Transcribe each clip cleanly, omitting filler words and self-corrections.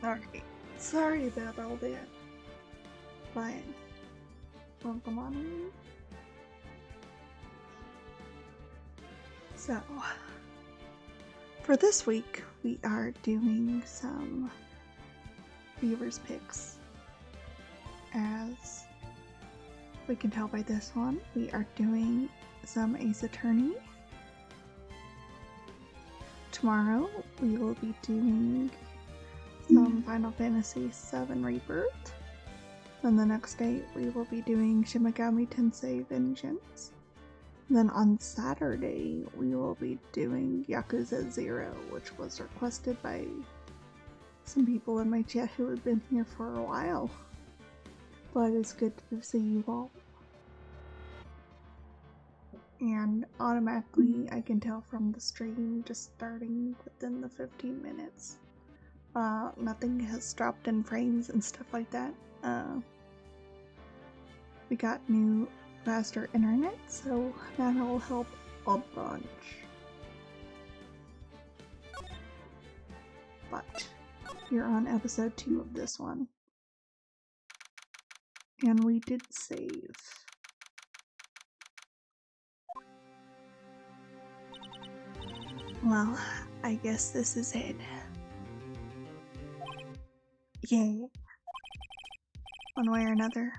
Okay, sorry about all that. Fine. Welcome on in. So, for this week, we are doing some viewers' picks. As we can tell by this one, we are doing some Ace Attorney. Tomorrow, we will be doing some Final Fantasy VII Rebirth. Then the next day, we will be doing Shin Megami Tensei Vengeance. Then on Saturday, we will be doing Yakuza 0, which was requested by some people in my chat who have been here for a while. But it's good to see you all. And automatically, I can tell from the stream just starting within the 15 minutes. Nothing has dropped in frames and stuff like that. We got new faster internet, so that'll help a bunch. But you're on episode 2 of this one. And we did save. Well, I guess this is it. Yay. One way or another,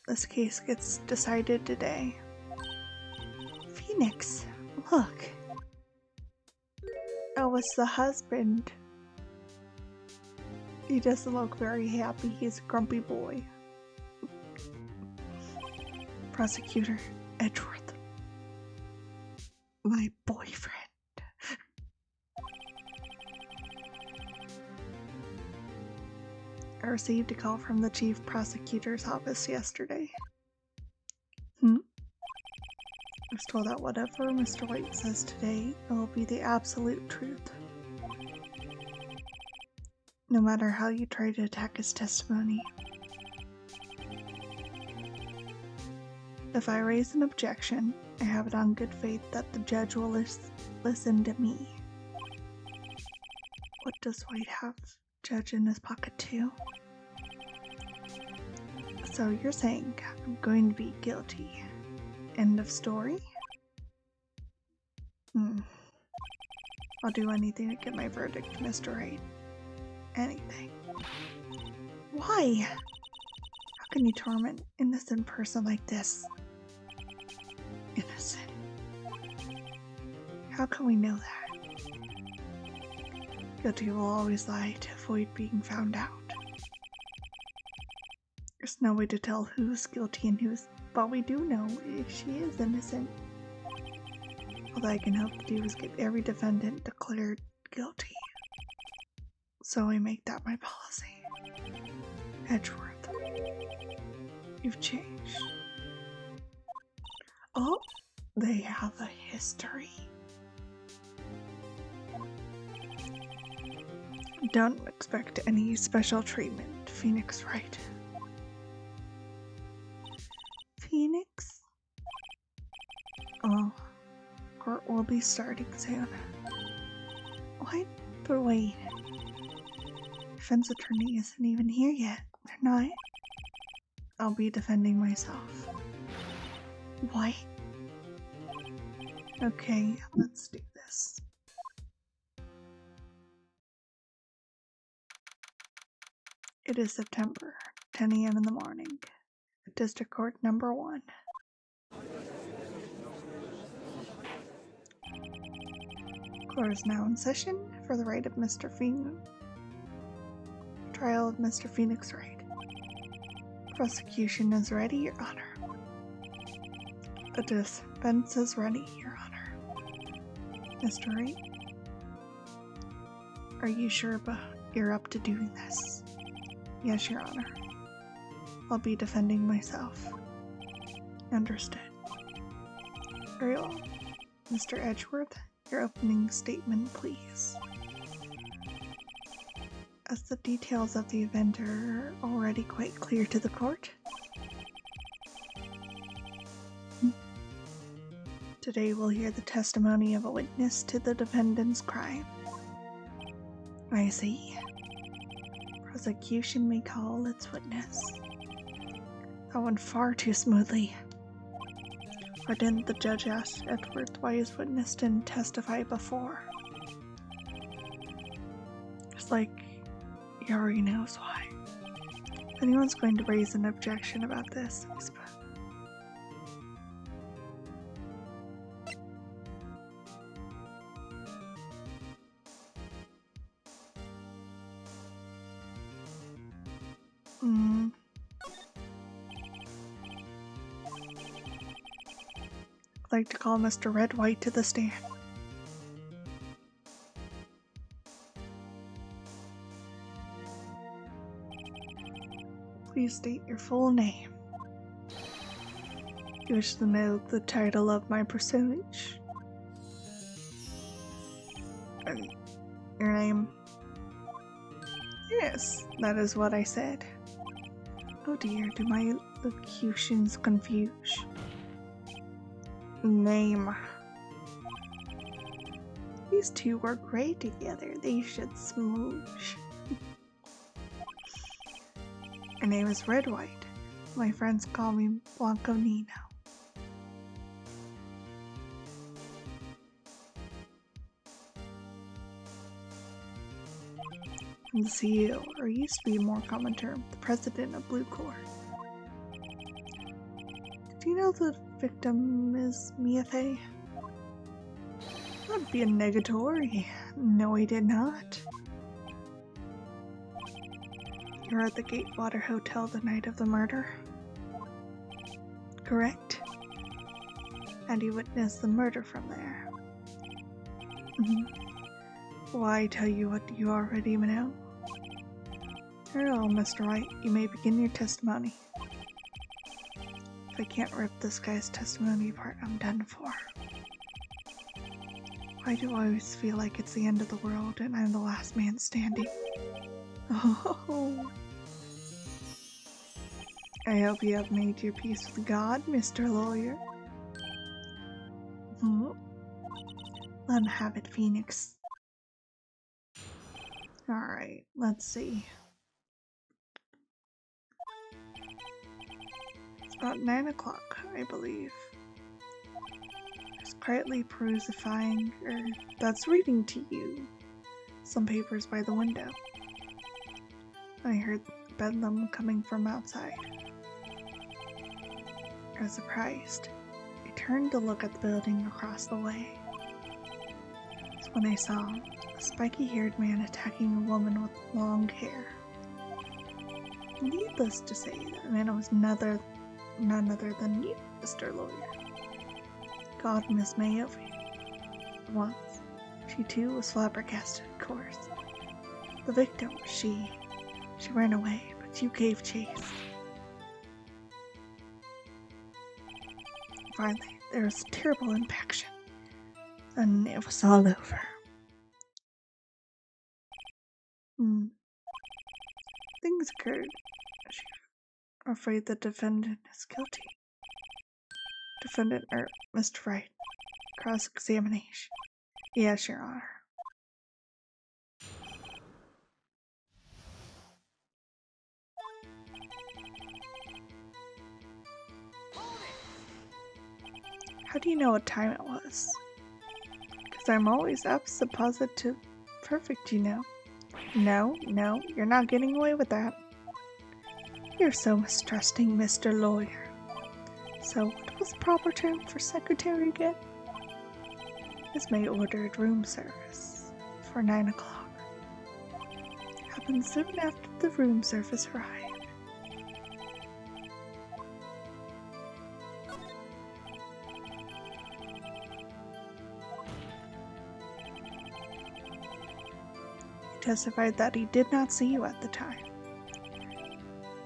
this case gets decided today. Phoenix, look. Oh, it's the husband. He doesn't look very happy. He's a grumpy boy. Prosecutor Edgeworth. My boyfriend. I received a call from the chief prosecutor's office yesterday. I was told that whatever Mr. White says today will be the absolute truth. No matter how you try to attack his testimony. If I raise an objection, I have it on good faith that the judge will listen to me. What does White have? Judge in his pocket too? So you're saying I'm going to be guilty. End of story? I'll do anything to get my verdict, Mr. Wright. Anything. Why? How can you torment an innocent person like this? Innocent. How can we know that? Guilty will always lie to avoid being found out. There's no way to tell who's guilty and who's, but we do know if she is innocent. All I can hope to do is get every defendant declared guilty. So I make that my policy. Edgeworth, you've changed. Oh, they have a history. Don't expect any special treatment, Phoenix Wright. Phoenix? Oh, court will be starting soon. What? But wait. Defense attorney isn't even here yet. They're not. I'll be defending myself. What? Okay, let's do this. It is September, 10 a.m. in the morning. District Court Number 1. Court is now in session for the right of Mr. Phoenix. Trial of Mr. Phoenix Wright. Prosecution is ready, Your Honor. The defense is ready, Your Honor. Mr. Wright? Are you sure you're up to doing this? Yes, Your Honor. I'll be defending myself. Understood. Very well. Mr. Edgeworth, your opening statement, please. As the details of the event are already quite clear to the court, today we'll hear the testimony of a witness to the defendant's crime. I see. prosecution may call its witness. That went far too smoothly. Or didn't the judge ask Edward why his witness didn't testify before? It's like he already knows why. If anyone's going to raise an objection about this, I suppose. I'd like to call Mr. Red White to the stand. Please state your full name. You wish to know the title of my personage? Your name? Yes, that is what I said. Oh dear, do my locutions confuse? Name. These two work great together. They should smooch. Her name is Red White. My friends call me Blanco Nino. I'm the CEO, or used to be a more common term, the president of Blue Corps. Do you know the victim is Miafe? That'd be a negatory. No, he did not. You were at the Gatewater Hotel the night of the murder? Correct. And you witnessed the murder from there. Why tell you what you already know? Very well, Mr. White, you may begin your testimony. If I can't rip this guy's testimony apart, I'm done for. Why do I always feel like it's the end of the world and I'm the last man standing? Oh. I hope you have made your peace with God, Mr. Lawyer. Let him have it, Phoenix. Alright, let's see. It's about 9 o'clock, I believe. Just quietly perusifying, that's reading to you, some papers by the window. I heard bedlam coming from outside. I was surprised. I turned to look at the building across the way. That's when I saw a spiky-haired man attacking a woman with long hair. Needless to say, that man was none other than you, Mr. Lawyer. God, Miss Mayovi. Once, she too was flabbergasted, of course. The victim, she ran away, but you gave chase. Finally, there was a terrible impaction, and it was all over. Things occurred. I'm afraid the defendant is guilty. Defendant, Mr. Wright. Cross-examination. Yes, Your Honor. How do you know what time it was? Because I'm always opposite positive perfect, you know. No, you're not getting away with that. You're so mistrusting, Mr. Lawyer. So, what was the proper term for secretary again? Miss May ordered room service for 9 o'clock. Happened soon after the room service arrived. He testified that he did not see you at the time.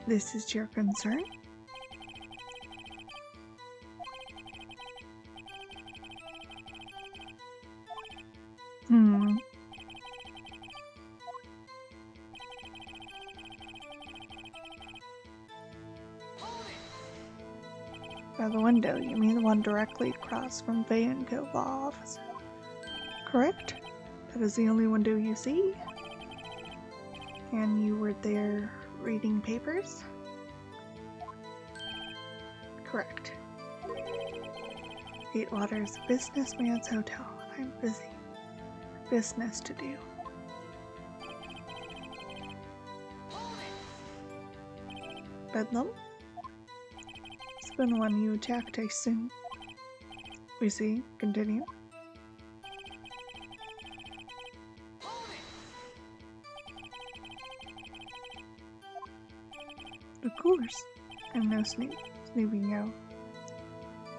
This is your concern? By the window, you mean the one directly across from Van Gogh Law Office? Correct? That is the only window you see? And you were there reading papers? Correct. Gatewater is a businessman's hotel, and I'm busy. Business to do. Bedlam? It's been one you attacked, I assume. We see. Continue. Of course. I'm no snooping out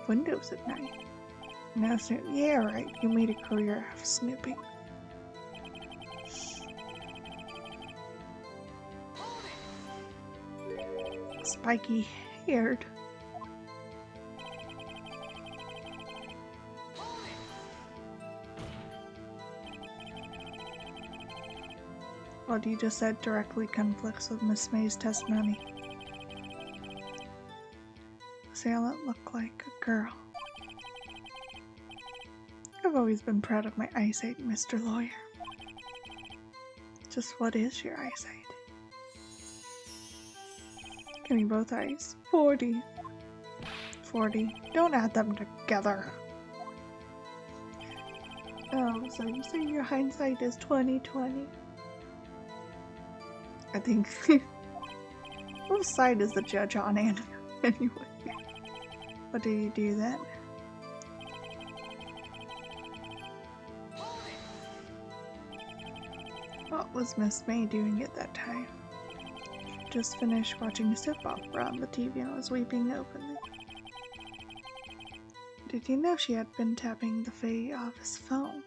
windows at night. No snoop. Yeah, right. You made a career out of snooping. Spiky haired. What you just said directly conflicts with Miss May's testimony. Assailant looked like a girl. I've always been proud of my eyesight, Mr. Lawyer. Just what is your eyesight? Give me both eyes. 40. 40. Don't add them together. Oh, so you say your hindsight is 20/20? I think. What side is the judge on anyway? What do you do then? What was Miss May doing at that time? She just finished watching a soap opera on the TV and was weeping openly. Did you know she had been tapping the Fae off his phone?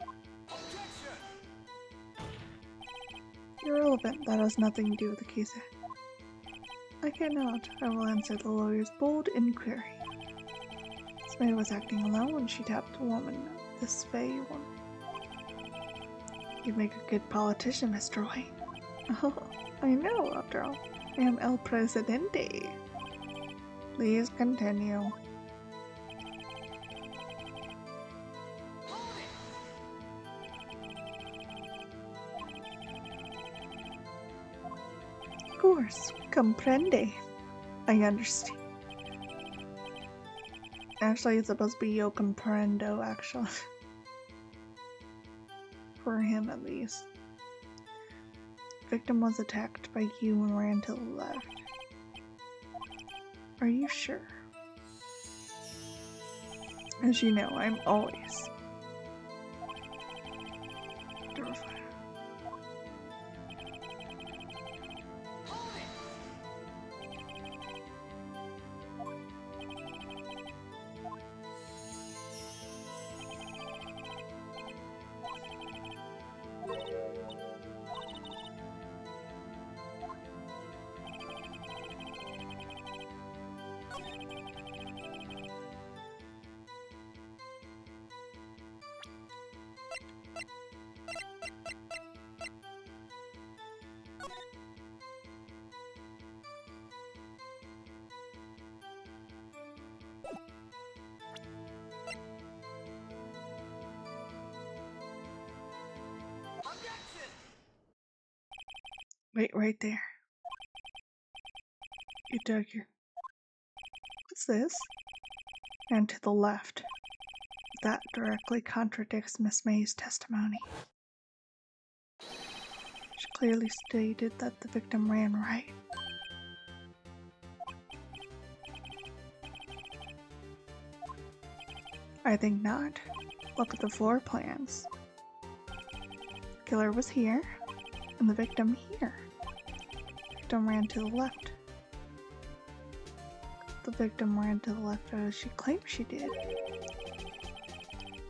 Irrelevant, that has nothing to do with the case. I cannot. I will answer the lawyer's bold inquiry. Miss May was acting alone when she tapped a woman, this Fae woman. You'd make a good politician, Mr. White. Oh, I know, after all. I am El Presidente. Please continue. Of course, comprende. I understand. Actually, it's supposed to be yo comprendo, actually. For him, at least. Victim was attacked by you and ran to the left. Are you sure? As you know, I'm always terrified. Wait right there. You dug your... What's this? And to the left. That directly contradicts Miss May's testimony. She clearly stated that the victim ran right. I think not. Look at the floor plans. The killer was here, and the victim here. The victim ran to the left. The victim ran to the left as she claimed she did.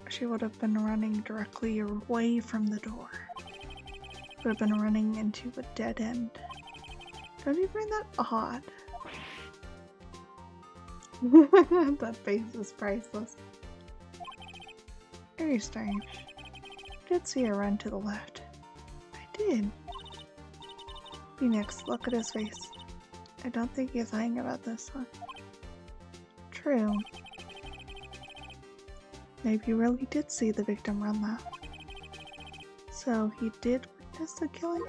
She would have been running directly away from the door. Would have been running into a dead end. Don't you find that odd? That face is priceless. Very strange. I did see her run to the left. I did. Phoenix, look at his face. I don't think he's lying about this one. True. Maybe you really did see the victim run left. So he did Just a killing?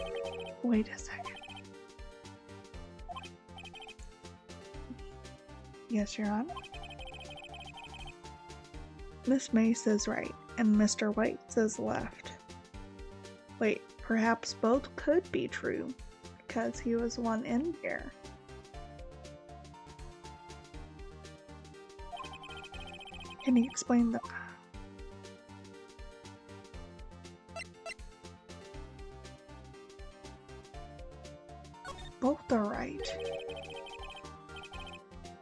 Wait a second. Yes, Your Honor. Miss Mace is right, and Mr. White is left. Wait, perhaps both could be true, because he was one in here. Can he explain the... Both are right.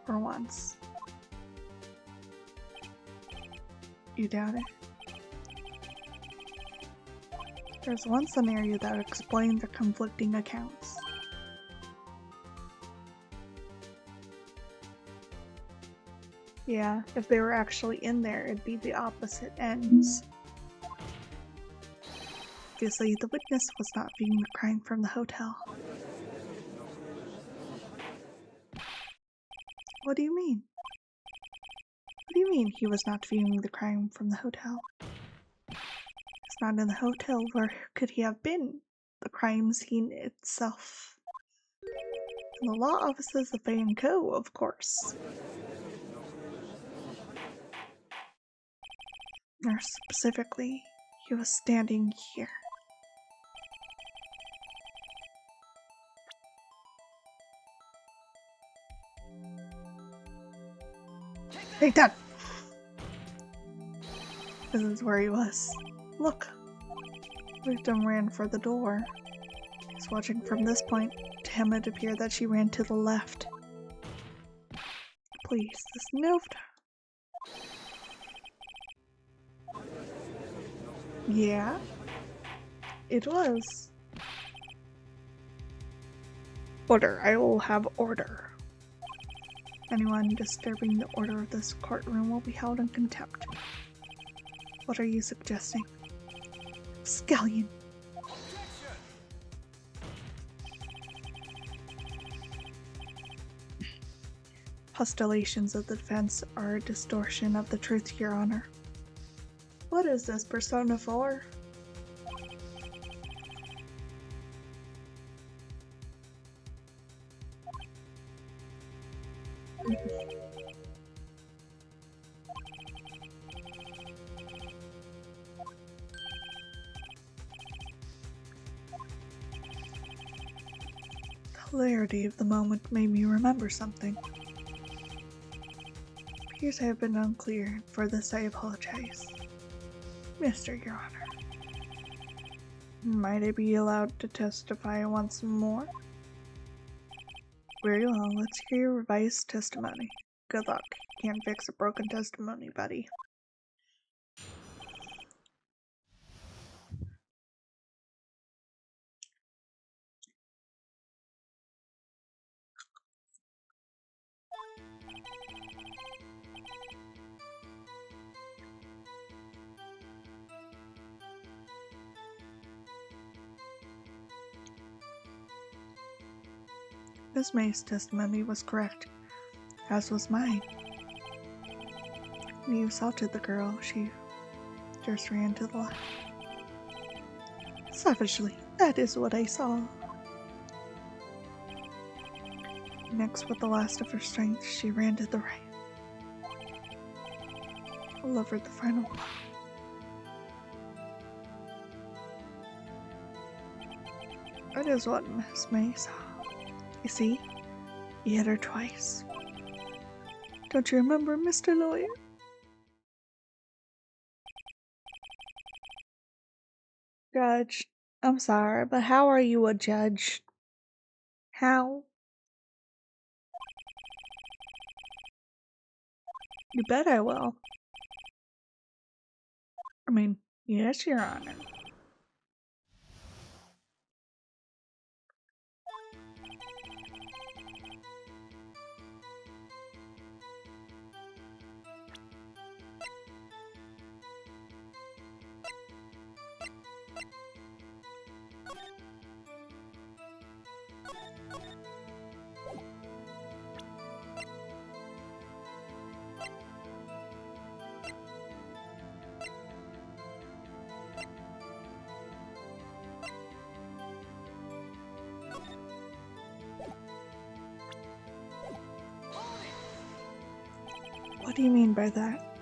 For once. You doubt it? There's one scenario that explains the conflicting accounts. Yeah, if they were actually in there, it'd be the opposite ends. Obviously, the witness was not viewing the crime from the hotel. What do you mean? What do you mean he was not viewing the crime from the hotel? He's not in the hotel. Where could he have been? The crime scene itself. In the law offices of Bay & Co., of course. Or specifically, he was standing here. Take that! This is where he was. Look! Victim ran for the door. He's watching from this point. To him it appeared that she ran to the left. Please, this note. Yeah, it was. Order. I will have order. Anyone disturbing the order of this courtroom will be held in contempt. What are you suggesting? Scallion. Postulations of the defense are a distortion of the truth, Your Honor. What is this persona for? The clarity of the moment made me remember something. Appears I have been unclear, for this I apologize. Mr. Your Honor, might I be allowed to testify once more? Very well, let's hear your revised testimony. Good luck. Can't fix a broken testimony, buddy. Miss May's testimony was correct, as was mine. When you assaulted the girl, she just ran to the left. Savagely, that is what I saw. Next, with the last of her strength, she ran to the right. Delivered the final blow. That is what Miss May saw. You see, he hit her twice. Don't you remember, Mr. Lawyer? Judge, I'm sorry, but how are you a judge? How? You bet I will. I mean, yes, Your Honor. What do you mean by that?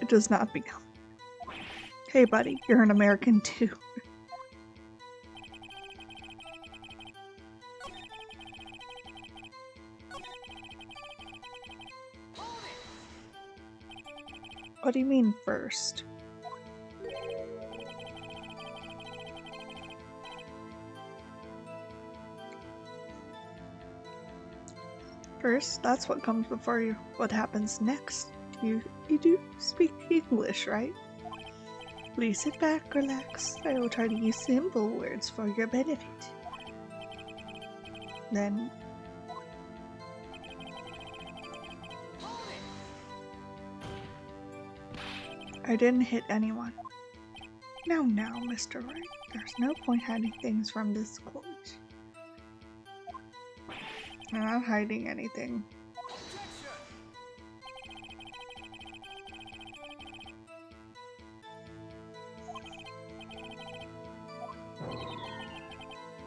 It does not become. Hey buddy, you're an American too. What do you mean first? First, that's what comes before you. What happens next? You do speak English, right? Please sit back, relax. I will try to use simple words for your benefit. Then... I didn't hit anyone. Now, Mr. Wright. There's no point hiding things from this court. I'm not hiding anything.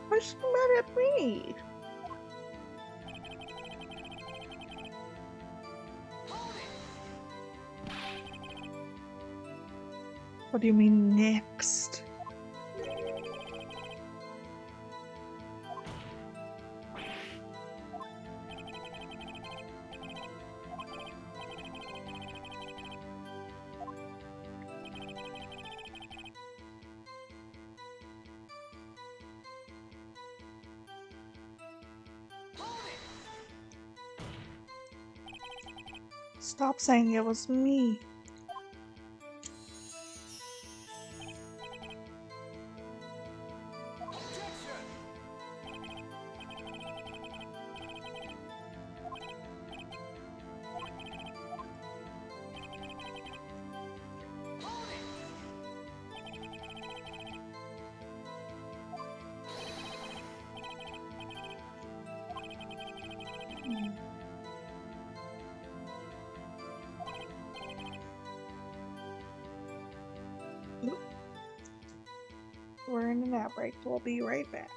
Why's she mad at me? What do you mean next? Stop saying it was me. We're in an ad break. We'll be right back.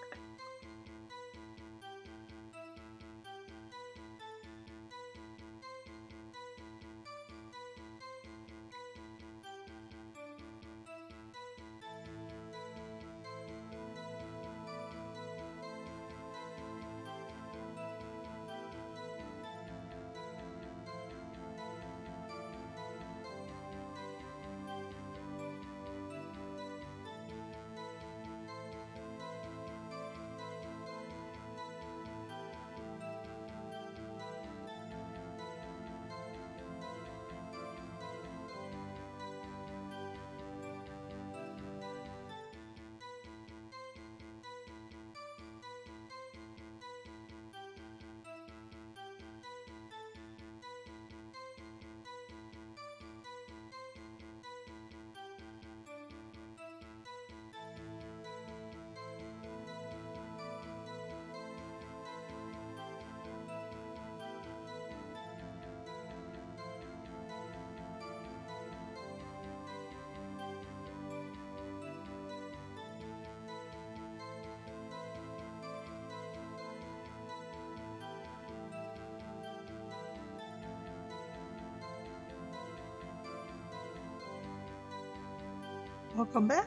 Welcome back.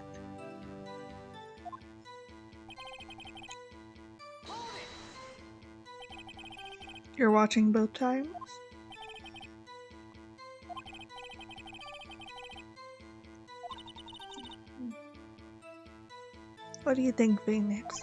You're watching both times? What do you think, Phoenix?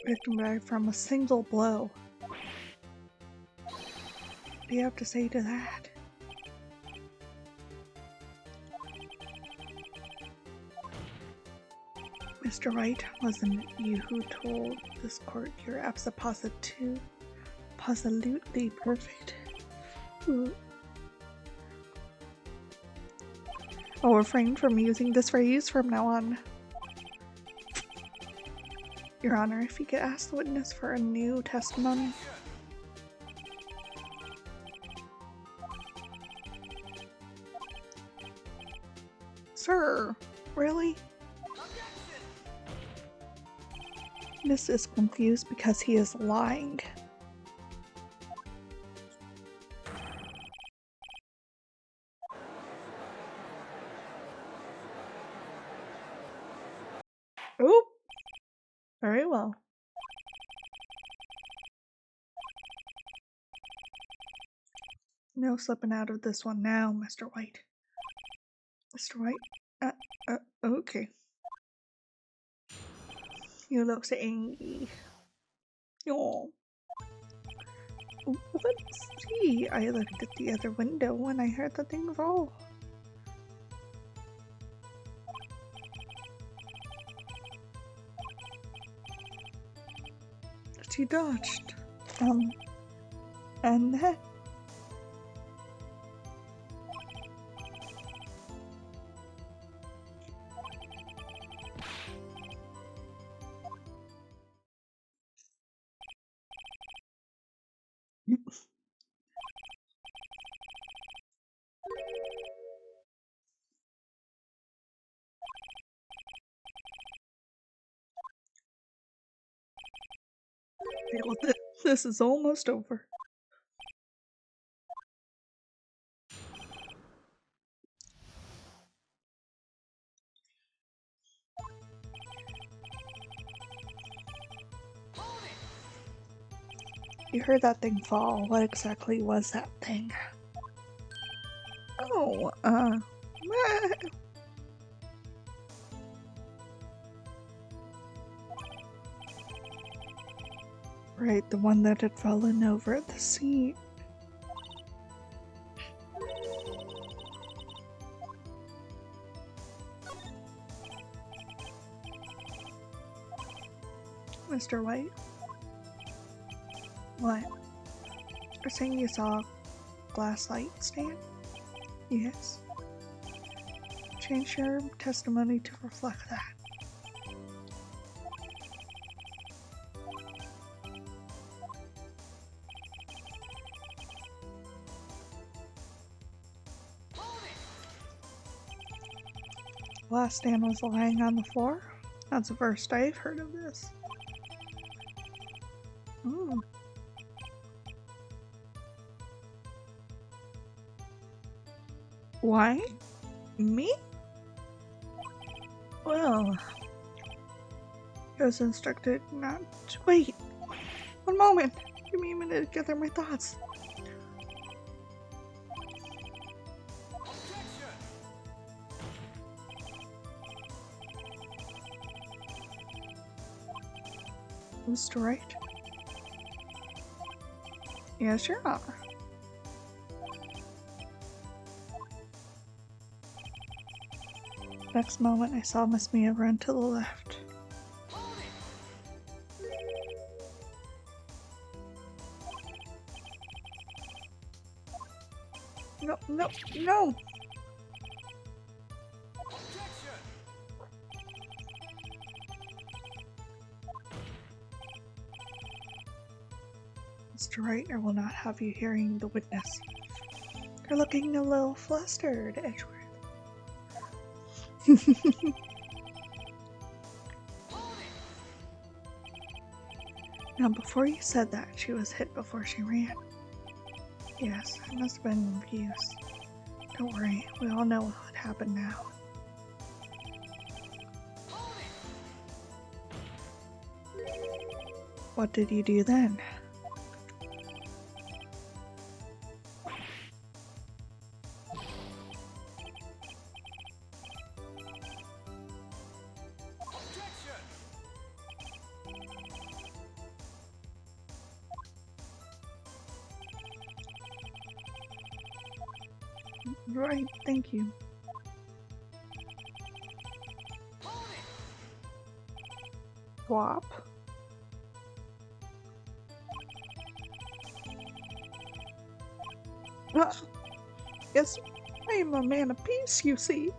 victim died from a single blow. What do you have to say to that? Mr. Wright, wasn't it you who told this court your apps are positively perfect? Ooh. I'll refrain from using this phrase from now on. Your Honor, if you could ask the witness for a new testimony. Sir, really? This is confused because he is lying. Oh, very well. No slipping out of this one now, Mr. White. Mr. White? Okay. You look so angry. Oh. Let's see. I looked at the other window when I heard the thing fall. She dodged. And then... This is almost over. You heard that thing fall. What exactly was that thing? Oh, right, the one that had fallen over at the seat. Mr. White? What? You're saying you saw a glass light stand? Yes. Change your testimony to reflect that. Glass stand was lying on the floor? That's the first I've heard of this. Hmm. Why? Me? Well, I was instructed not to wait. One moment. Give me a minute to gather my thoughts. Mr. Wright? Yes, Your Honor. Next moment, I saw Miss Mia run to the left. No, no, no! Mr. Wright, I will not have you hearing the witness. You're looking a little flustered, Edgeworth. Now, before you said that, she was hit before she ran. Yes, I must have been confused. Don't worry, we all know what happened now. What did you do then? Right, thank you. Swap. Yes, I am a man of peace, you see.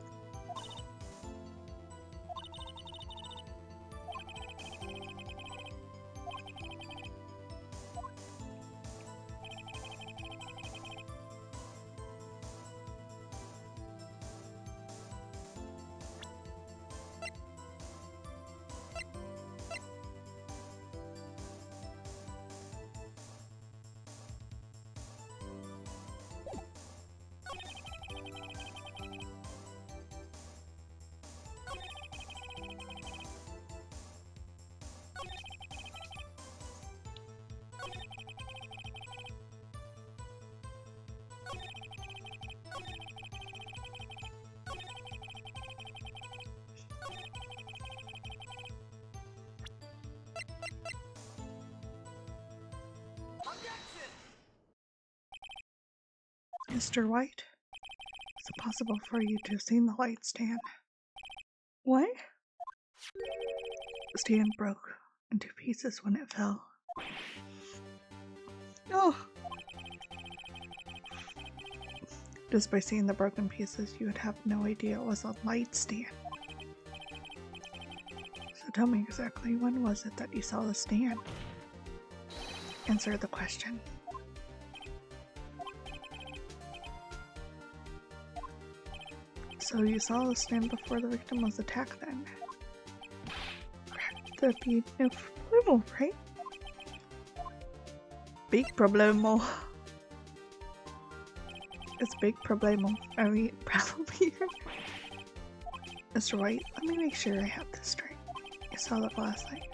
Mr. White, is it possible for you to have seen the light stand? What? The stand broke into pieces when it fell. Oh! Just by seeing the broken pieces, you would have no idea it was a light stand. So tell me exactly, when was it that you saw the stand? Answer the question. So you saw the stand before the victim was attacked then? That'd be no problemo, right? Big problemo. It's big problemo. I mean, problem here. Mr. White, let me make sure I have this straight. You saw the last night.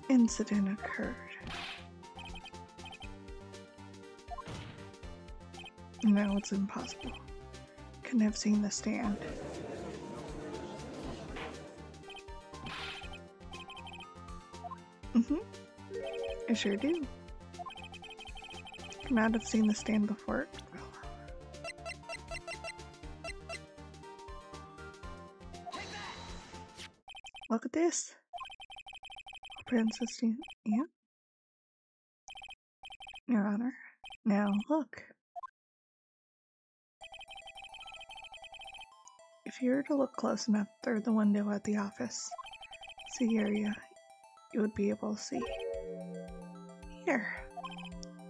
Incident occurred. No, it's impossible. Couldn't have seen the stand. I sure do. Could not have seen the stand before it fell. Look at this. Princess, yeah? Your Honor. Now look. If you were to look close enough through the window at the office, see area, you would be able to see. Here.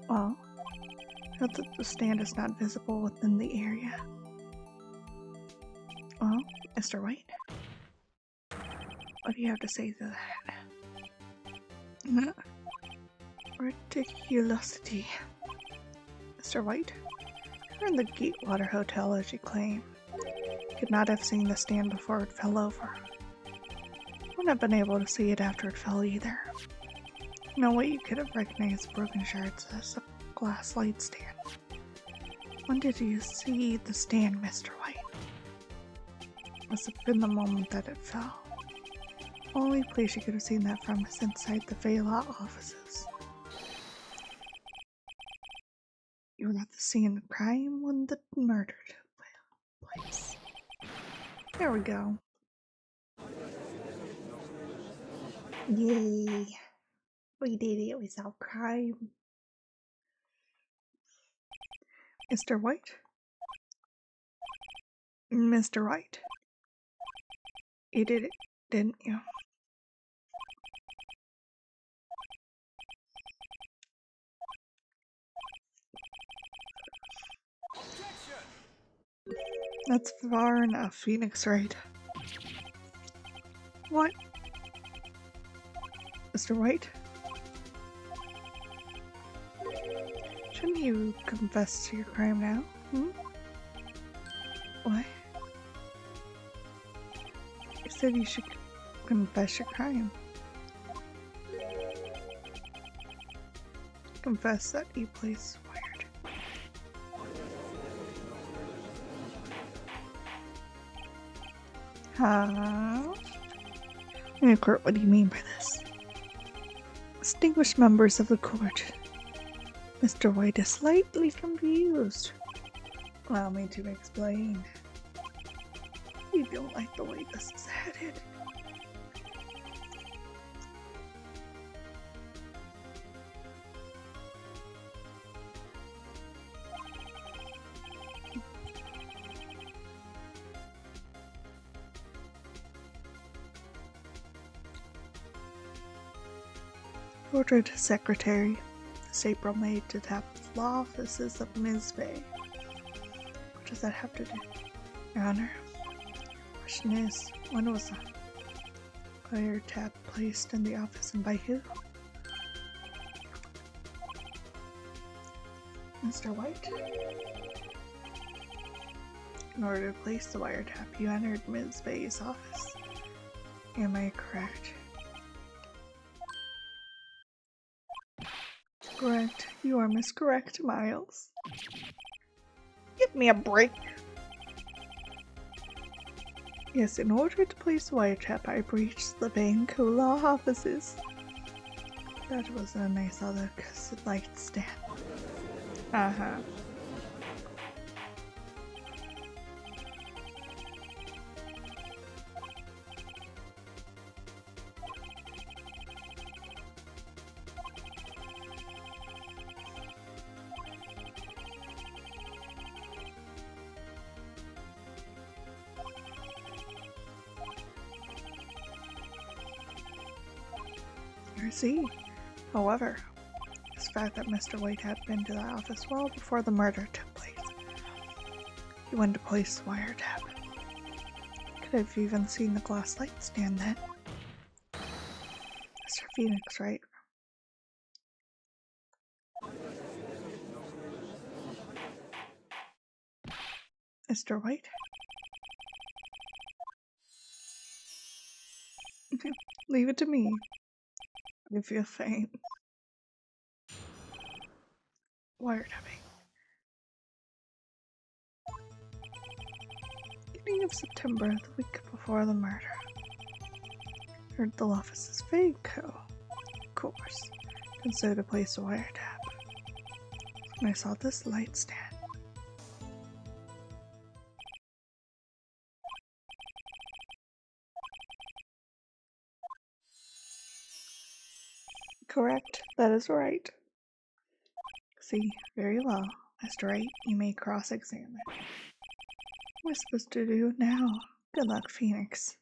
Well, note that the stand is not visible within the area. Well, Mr. White, what do you have to say to that? Ridiculosity. Mr. White, you're in the Gatewater Hotel as you claim. You could not have seen the stand before it fell over. Wouldn't have been able to see it after it fell either. No way you could have recognized broken shards as a glass light stand. When did you see the stand, Mr. White? Must have been the moment that it fell. Only place you could have seen that from is inside the Vela offices. You were at the scene of crime when the murder took place. There we go. Yay! We did it without crime. Mr. White? Mr. White. You did it, didn't you? That's far enough, Phoenix, right? What? Mr. White? Shouldn't you confess to your crime now? What? You said you should confess your crime. Confess that you place wired. Huh? In the court, what do you mean by this? Distinguished members of the court, Mr. White is slightly confused. Allow me to explain. We don't like the way this is headed. Ordered secretary. This April made to tap the law offices of Ms. Bay. What does that have to do? Your Honor. Question is, when was the wiretap placed in the office and by who? Mr. White? In order to place the wiretap, you entered Ms. Bay's office. Am I correct? Correct. You are miscorrect, Miles. Give me a break. Yes, in order to place the wiretap, I breached the bank law offices. That was when I saw the light stand. Uh-huh. I see. However, this fact that Mr. White had been to the office well before the murder took place. He went to place the wiretap. Could have even seen the glass light stand then. Mr. Phoenix, right? Mr. White? Leave it to me. I feel faint. Wiretapping. Beginning of September, the week before the murder. Heard the office's Vaco. Of course. And so to place a wiretap. When I saw this light stand. Correct. That is right. See, very well. Mr. Wright, you may cross-examine. What am I supposed to do now? Good luck, Phoenix.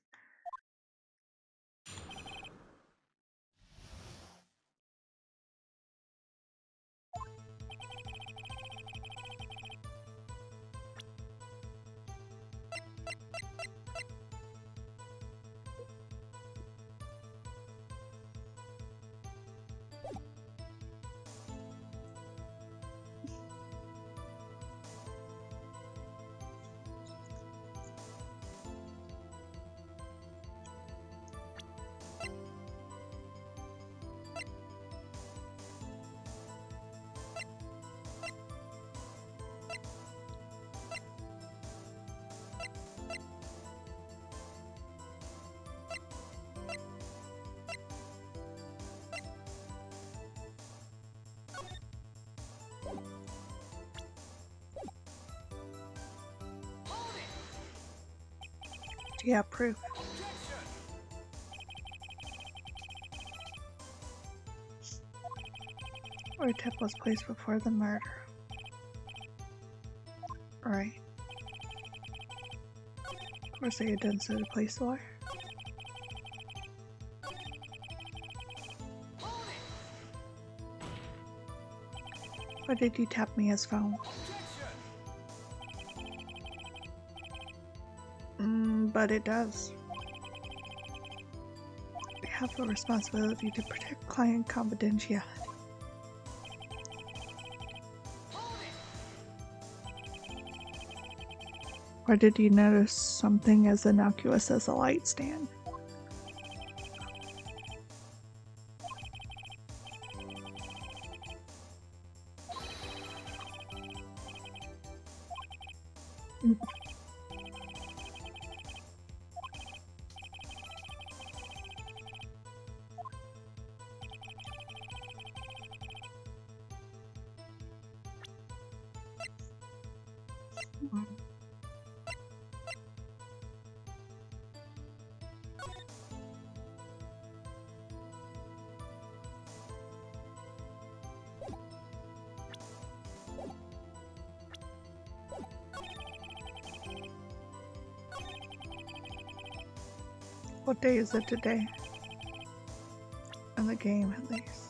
Do you have proof? Wiretap was placed before the murder. Right. Of course they had done so to place the wire. Why did you tap me as phone? But it does. We have a responsibility to protect client confidentiality. Or did you notice something as innocuous as a light stand? Mm. What day is it today? In the game, at least.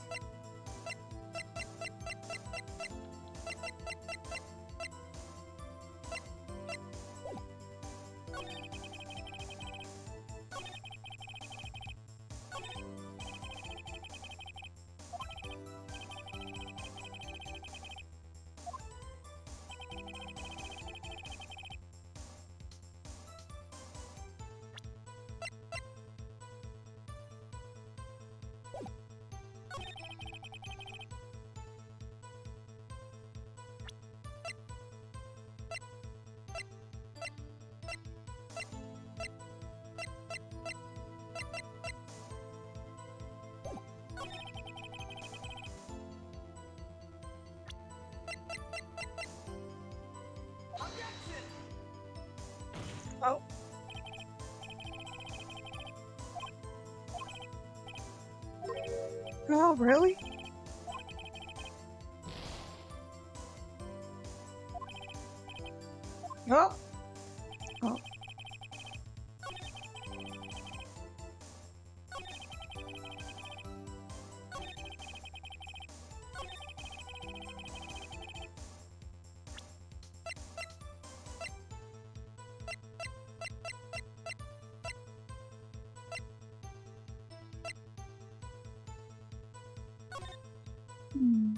Oh. Oh, really? Oh. Oh. Hmm.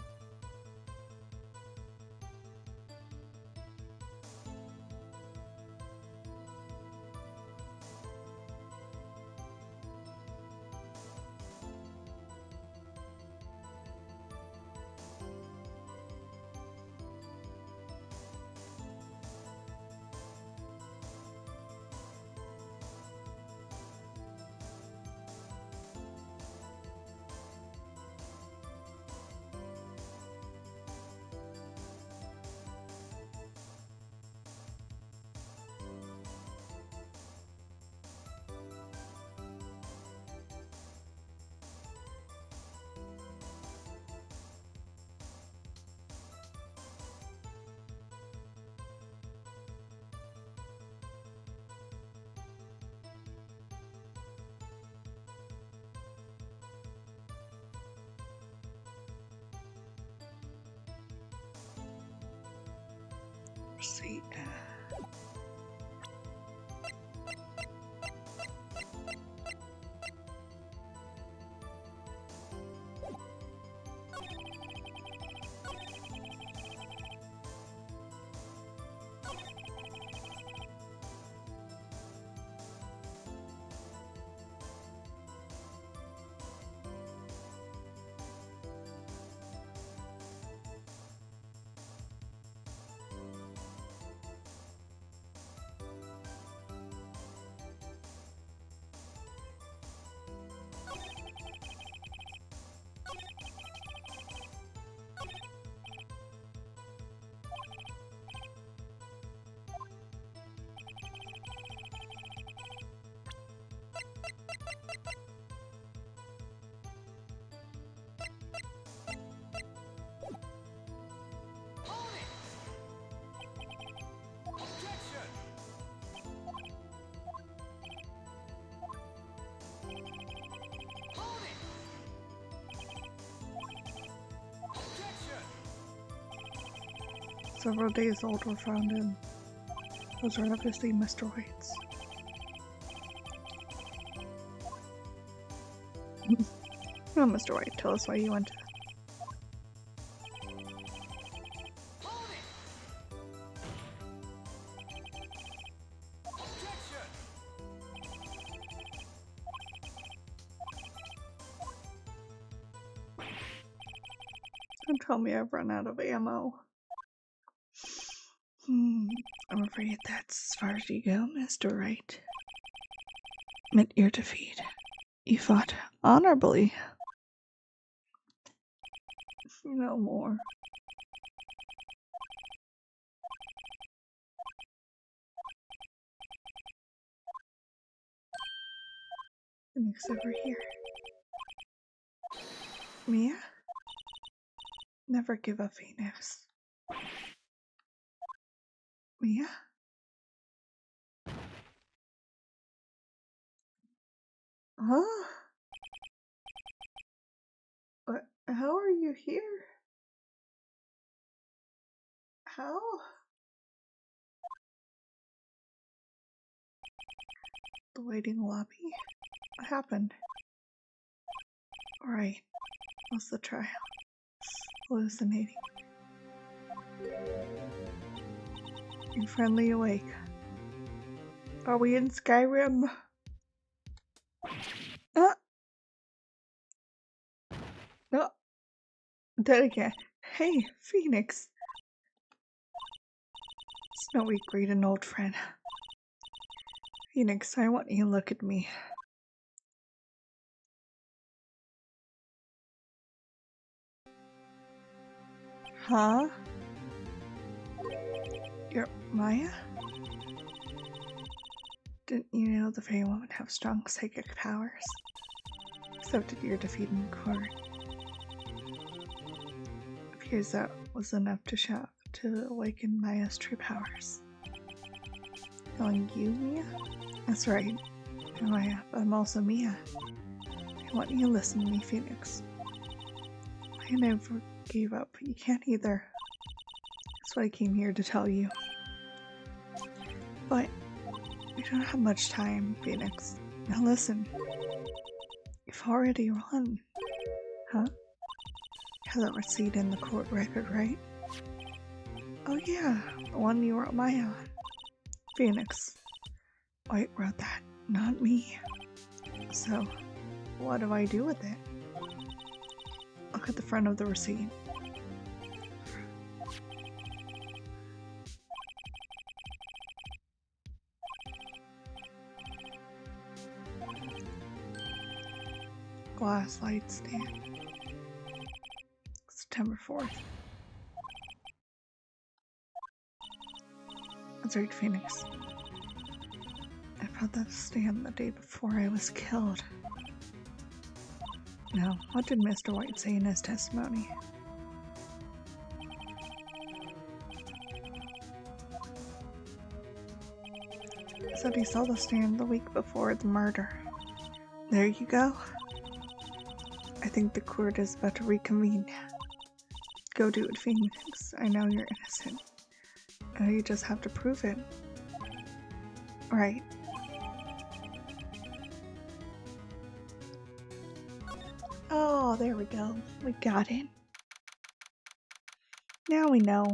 Receipt. Several days old were found in. Those are obviously Mr. White's. Oh, Mr. White, tell us why you went to. Don't tell me I've run out of ammo. I'm afraid that's as far as you go, Mr. Wright. Admit your defeat. You fought honorably. No more. Phoenix over here. Mia? Never give up, Phoenix. Mia? Huh? What? How are you here? How? The waiting lobby? What happened? Alright. What's the trial? Hallucinating. You friendly awake. Are we in Skyrim? No. Dead again. Hey, Phoenix. Snowy greet an old friend. Phoenix, I want you to look at me. Huh? You're Maya? Didn't you know the Fae women have strong psychic powers? So did your defeat in court. Appears that was enough to awaken Maya's true powers. Knowing you, Mia? That's right. I'm Maya, but I'm also Mia. I want you to listen to me, Phoenix. I never gave up, but you can't either. That's what I came here to tell you. But we don't have much time, Phoenix. Now listen. You've already run. Huh? Have that receipt in the court record, right? Oh yeah, the one you wrote Maya on. Phoenix. White wrote that, not me. So, what do I do with it? Look at the front of the receipt. Glass light stand. September 4th. That's right, Phoenix. I brought that stand the day before I was killed. Now, what did Mr. White say in his testimony? He said he saw the stand the week before the murder. There you go. I think the court is about to reconvene. Go do it, Phoenix. I know you're innocent. Now you just have to prove it. Right. Oh, there we go. We got it. Now we know.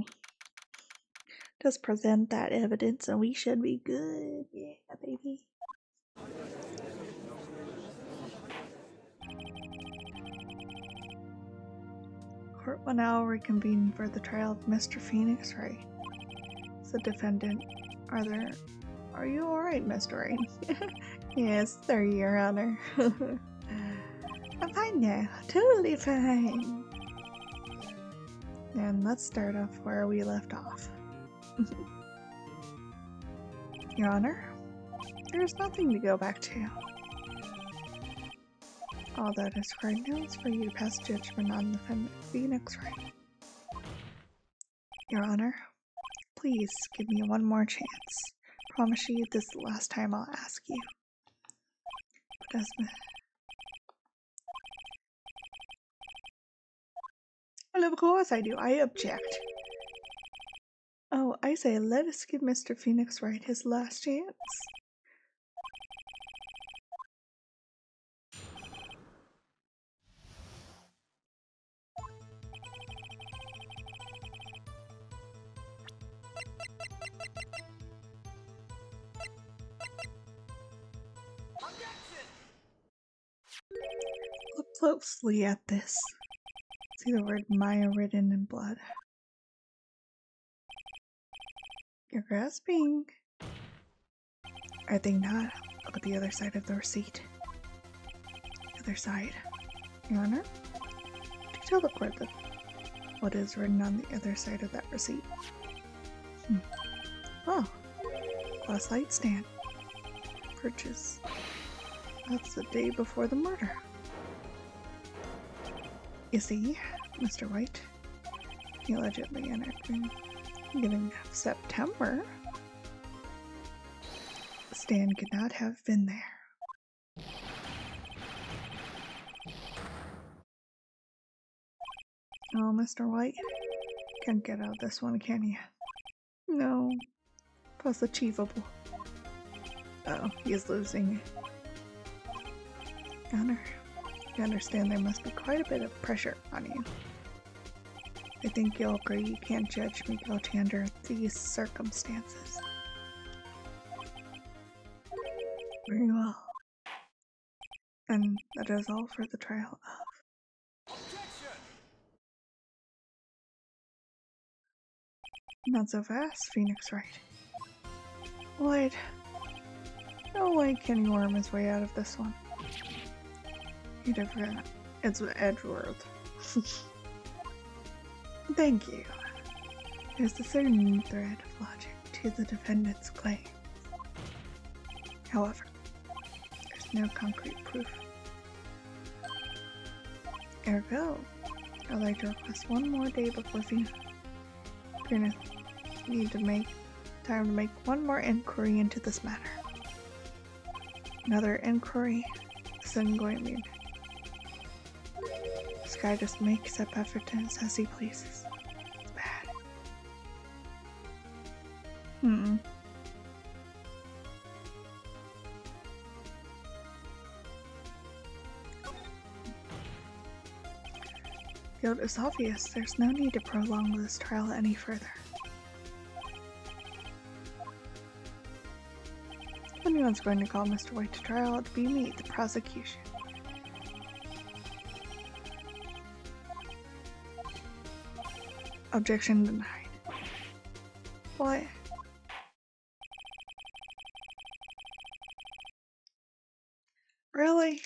Just present that evidence and we should be good. Yeah, baby. Court will now reconvene for the trial of Mr. Phoenix Wright. The defendant. Are you alright, Mr. Wright? Yes, sir, Your Honor. I'm fine now. Totally fine. And let's start off where we left off. Your Honor, there's nothing to go back to. All that is right now is for you to pass judgment on the Phoenix Wright. Your Honor, please give me one more chance. Promise you this is the last time I'll ask you. But well, of course I do. I object. Oh, I say let us give Mr. Phoenix Wright his last chance. Look closely at this. See the word Maya written in blood. You're grasping. I think not. Look at the other side of the receipt. The other side. Your Honor? Do you tell the court that what is written on the other side of that receipt? Oh. Glass light stand. Purchase. That's the day before the murder. You see, Mr. White, he allegedly entered in the beginning of September. Stan could not have been there. Oh, Mr. White, can't get out this one, can you? No, plus achievable. Oh, he is losing. Gunner, you understand there must be quite a bit of pressure on you. I think you'll agree you can't judge me guilty under these circumstances. Very well. And that is all for the trial of. Not so fast, Phoenix Wright. Lloyd, no way can he worm his way out of this one. You'd have forgot. It's Edward. Thank you. There's a certain thread of logic to the defendant's claim. However, there's no concrete proof. Ergo, I'd like to request one more day before Phoenix. You're gonna need to make time to make one more inquiry into this matter. Another inquiry isn't going to mean this guy just makes up evidence as he pleases. It's bad. Guilt is obvious. There's no need to prolong this trial any further. If anyone's going to call Mr. White to trial, it'd be me, the prosecution. Objection denied. What? Really?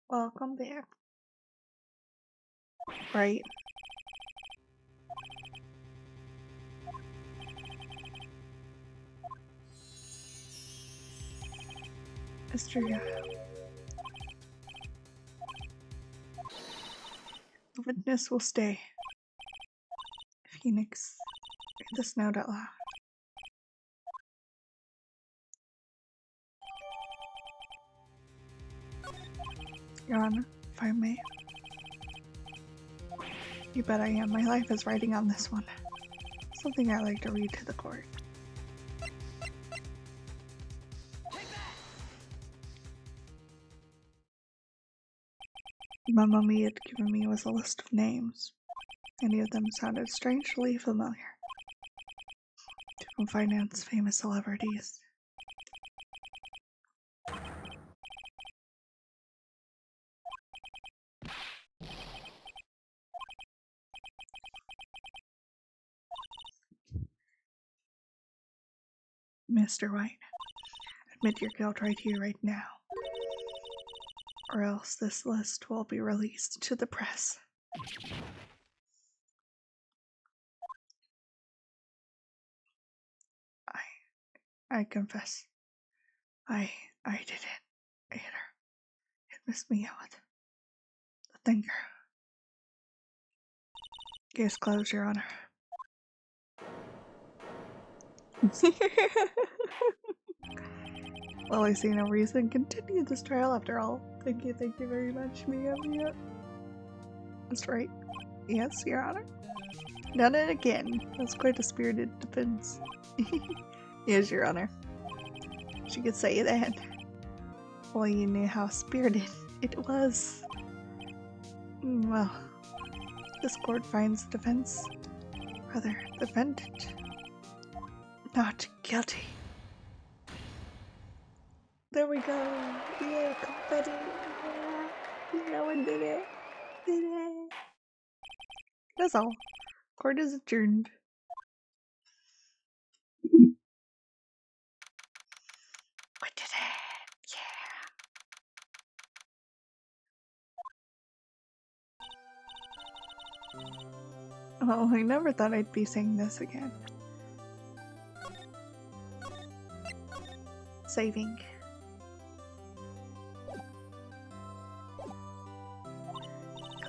Welcome back. Right. Mr. The witness will stay. Phoenix, read this note out loud. Your Honor, if I may. You bet I am. My life is writing on this one. Something I like to read to the court. My mummy had given me was a list of names. Any of them sounded strangely familiar. To finance famous celebrities. Mr. White, Admit your guilt right here, right now. Or else this list will be released to the press. I confess. I did it. I hit her. It missed me out. The finger. Case closed, Your Honor. Well, I see no reason to continue this trial after all. Thank you very much, Mia. That's right. Yes, Your Honor. Done it again. That's quite a spirited defense. Yes, Your Honor. She could say that. Well, you knew how spirited it was. Well, this court finds the defendant, not guilty. There we go. Yeah, confetti. Yeah, we did it. Did it. That's all. Court is adjourned. We did it. Yeah. Oh, I never thought I'd be saying this again. Saving.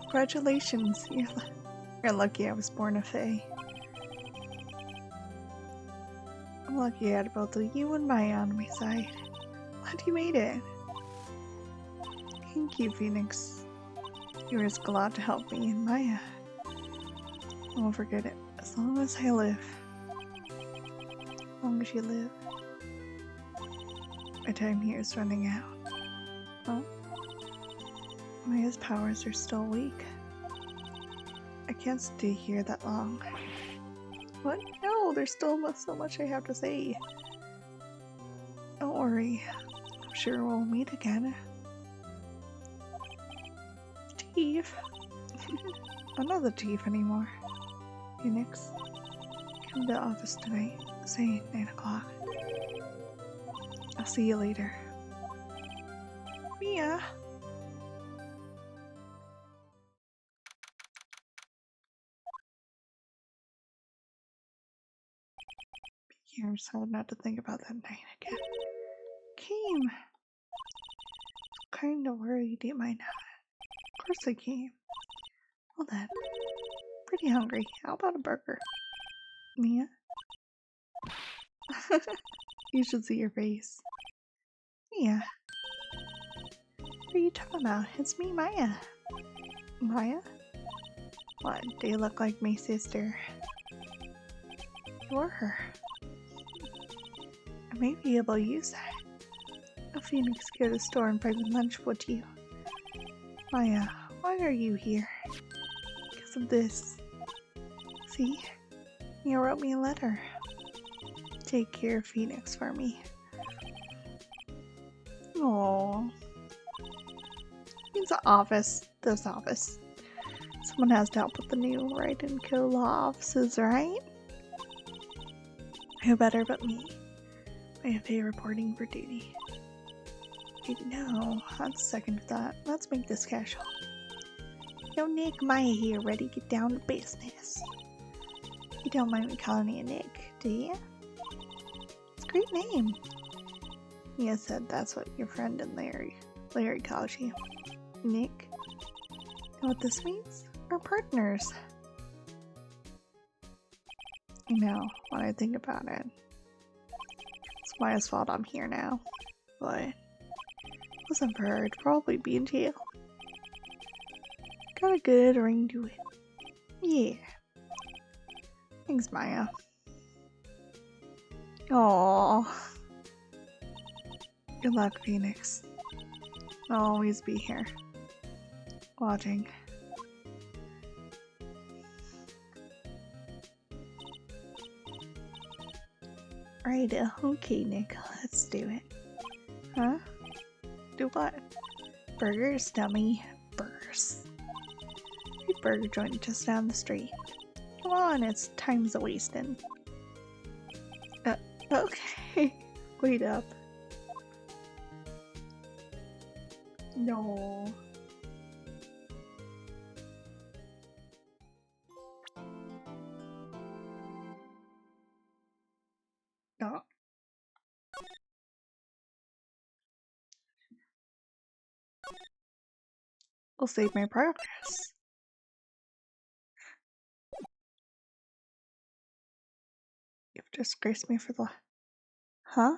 Congratulations. You're lucky I was born a fae. I'm lucky I had both of you and Maya on my side. Glad you made it. Thank you, Phoenix. You risk a lot to help me and Maya. I won't forget it as long as I live. As long as you live. My time here is running out. Oh? Maya's powers are still weak. I can't stay here that long. What? No, there's still so much I have to say. Don't worry. I'm sure we'll meet again. Chief. I'm not the chief anymore. Phoenix, come to the office tonight. Say 9 o'clock. I'll see you later. Mia! Here's how not to think about that night again. Came. Kinda worried you might not. Of course I came. Well then. Pretty hungry. How about a burger? Mia? You should see your face. Mia? What are you talking about? It's me, Maya. Maya? What, do you look like my sister? You're her. I may be able to use that. A Phoenix go to the store and bring me lunch, would you? Maya, why are you here? Because of this. See? You wrote me a letter. Take care of Phoenix for me. Aww. It's the office. This office. Someone has to help with the new write and kill law offices, right? Who better but me? I have a reporting for duty. No, that's second thought. Let's make this casual. Yo, Nick, Maya here, ready to get down to business. You don't mind me calling you Nick, do you? It's a great name. Mia said that's what your friend and Larry calls you. Nick? Know what this means? We're partners. You know, when I think about it, it's Maya's fault I'm here now. But if it wasn't for her, I'd probably be in jail. Got a good ring to it. Yeah. Thanks, Maya. Aww. Good luck, Phoenix. I'll always be here. Watching. Right, okay, Nick, let's do it. Huh? Do what? Burgers, dummy. Burgers. Good burger joint just down the street. Come on, it's time's a wasting. Okay. Wait up. No. No. Will save my progress. You've disgraced me for the... Huh?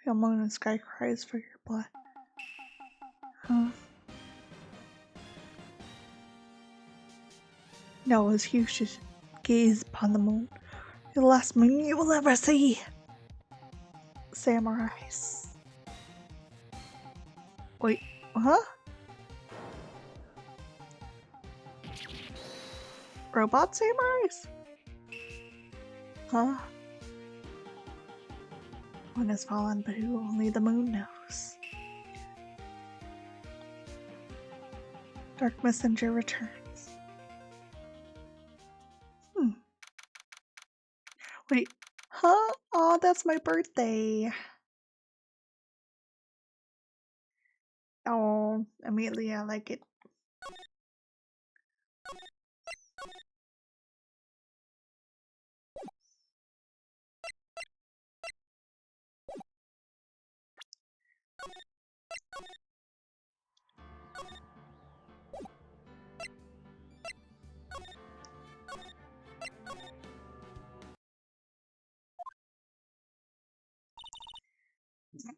The moon and sky cries for your blood. Huh? No, as you should gaze upon the moon. The last moon you will ever see. Samurais. Wait, huh? Robot samurais? Huh? One has fallen, but who only the moon knows. Dark messenger returns. Wait, huh? Oh, that's my birthday. Oh, immediately I like it.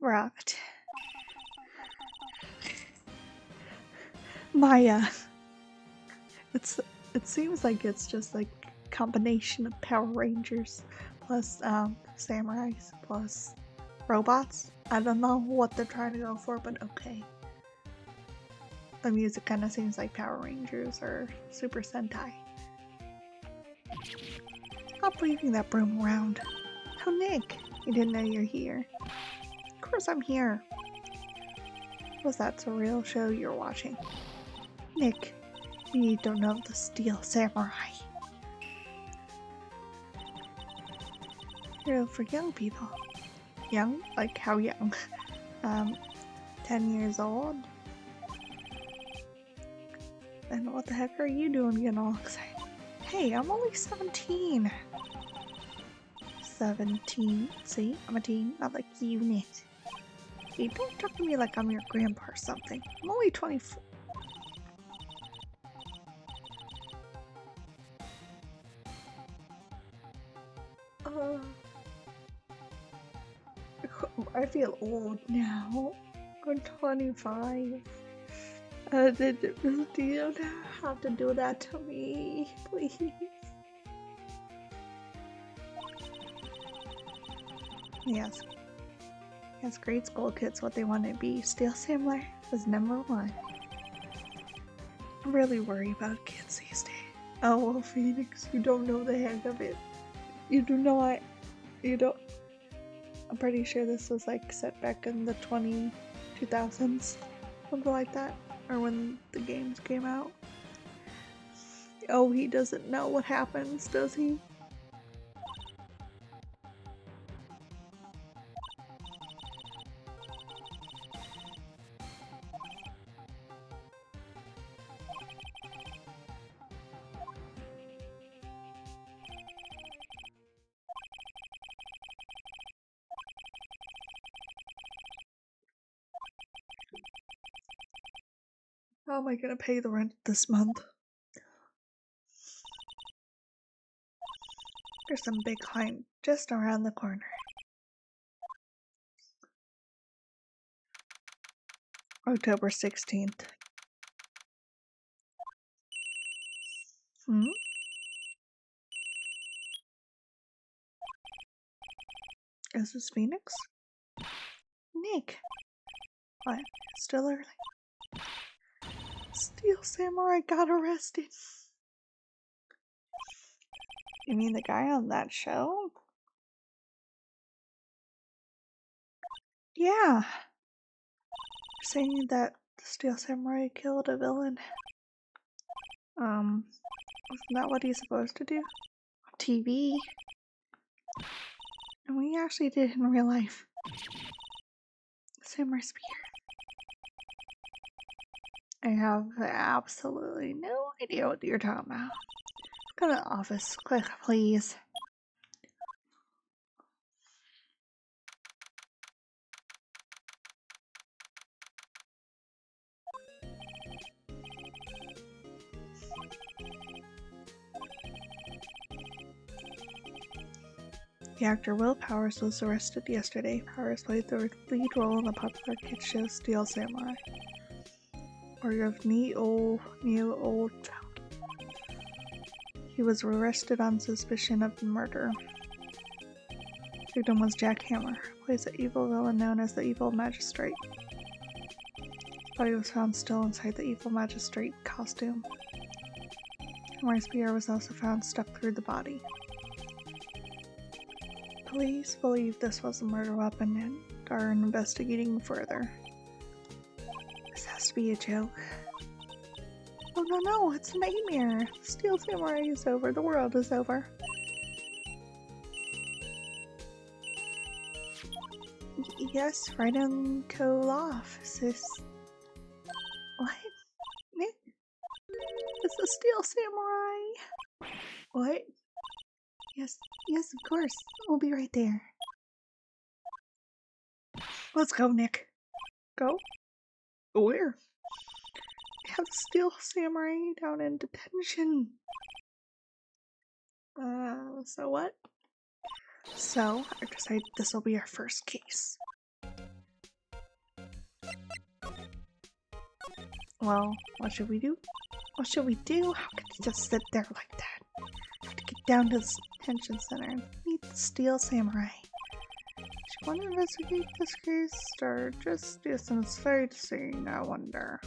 Right. Maya. It seems like it's just like a combination of Power Rangers plus samurais plus robots. I don't know what they're trying to go for, but okay. The music kind of seems like Power Rangers or Super Sentai. Stop waving that broom around. Oh, Nick, you didn't know you're here. Of course I'm here. Was that surreal show you're watching? Nick, you don't know the Steel Samurai. Hero for young people. Young? Like how young? 10 years old? And what the heck are you doing getting all excited? Hey, I'm only 17. 17. See? I'm a teen, not like you, Nick. Hey, don't talk to me like I'm your grandpa or something. I'm only 24. I feel old now. I'm 25. Do you have to do that to me, please? Yes. Yes, grade school kids what they want to be. Steel Samurai is #1. I really worry about kids these days. Oh well, Phoenix, you don't know the heck of it. You do not. You don't. I'm pretty sure this was like set back in the 2000s, something like that, or when the games came out. Oh, he doesn't know what happens, does he? How am I gonna pay the rent this month? There's some big client just around the corner. October 16th. Hmm? Is this Phoenix? Nick! What? Still early? Steel Samurai got arrested. You mean the guy on that show? Yeah. Saying that the Steel Samurai killed a villain. Isn't that what he's supposed to do? On TV? And we actually did it in real life. Samurai Spear. I have absolutely no idea what you're talking about. Go to the office, quick, please. The actor Will Powers was arrested yesterday. Powers played the lead role in the popular kids show Steel Samurai. Or of Neo Old. He was arrested on suspicion of murder. Victim was Jack Hammer, plays an evil villain known as the Evil Magistrate. His body was found still inside the Evil Magistrate costume. Hammer's spear was also found stuck through the body. Police believe this was a murder weapon and are investigating further. This has to be a joke. Oh no, it's a nightmare. The Steel Samurai is over. The world is over. Yes, right in co-office. What? Nick? It's the Steel Samurai. What? Yes, of course. We'll be right there. Let's go, Nick. Go? Where? We have the Steel Samurai down in detention. So what? So, I decided this will be our first case. Well, what should we do? What should we do? How could you just sit there like that? I have to get down to the detention center and meet the Steel Samurai. Do you want to investigate this case, or just do some sightseeing, I wonder?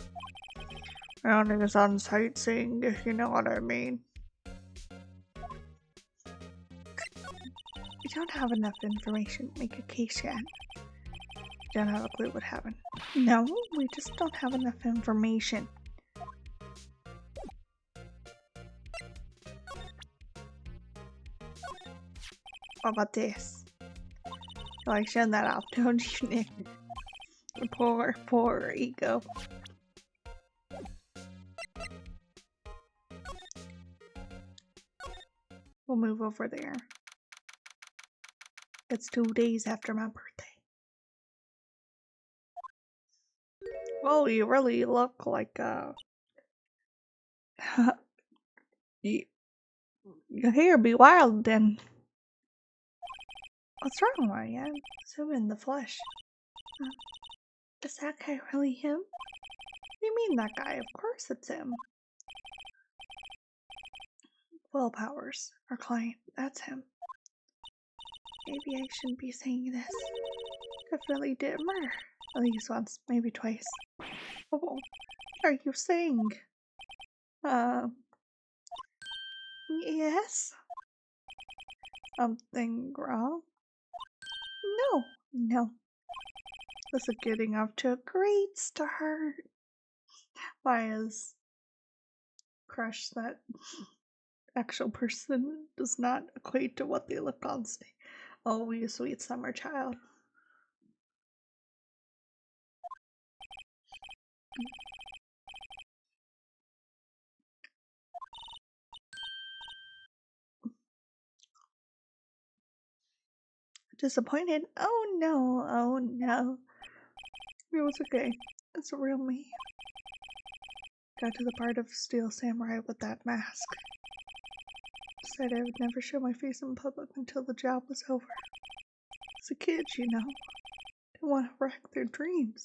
I don't think it's on sightseeing, if you know what I mean. We don't have enough information to make a case yet. We don't have a clue what happened. No, we just don't have enough information. What about this? You like showing that off, don't you, Nick? Poor ego. We'll move over there. It's 2 days after my birthday. Well, you really look like your hair be wild then. What's wrong, Maria? It's him in the flesh. Is that guy really him? What do you mean that guy? Of course it's him. Will Powers, our client, that's him. Maybe I shouldn't be saying this. Definitely did murder. At least once, maybe twice. Oh, what are you saying? Yes? Something wrong? No. This is getting off to a great start. Maya's crush, that actual person, does not equate to what they look on stage. Oh, you sweet summer child. Disappointed? Oh no. It was okay. It's a real me. Got to the part of Steel Samurai with that mask. Said I would never show my face in public until the job was over. As a kid, you know. Didn't want to wreck their dreams.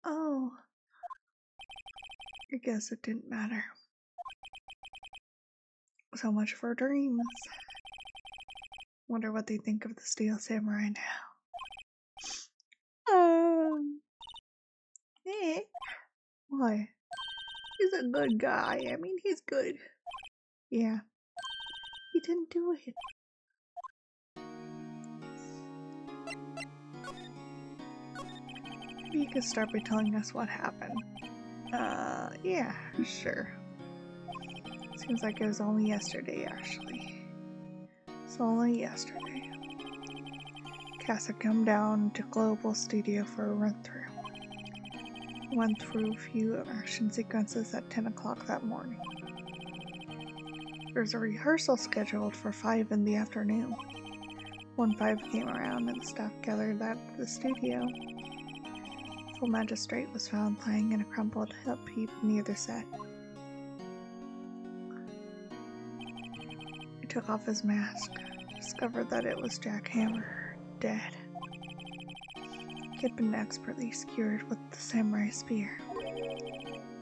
Oh. I guess it didn't matter. So much for dreams. Wonder what they think of the Steel Samurai now. Eh? Why? He's a good guy. I mean, he's good. Yeah. He didn't do it. Maybe you could start by telling us what happened. Yeah, sure. Seems like it was only yesterday, actually. It's only yesterday. Cass had come down to Global Studio for a run-through. went through a few action sequences at 10 o'clock that morning. There's a rehearsal scheduled for 5 in the afternoon. When 5 came around and the staff gathered at the studio, the magistrate was found lying in a crumpled up heap near the set. He took off his mask, discovered that it was Jack Hammer, dead. He had been expertly skewered with the samurai spear.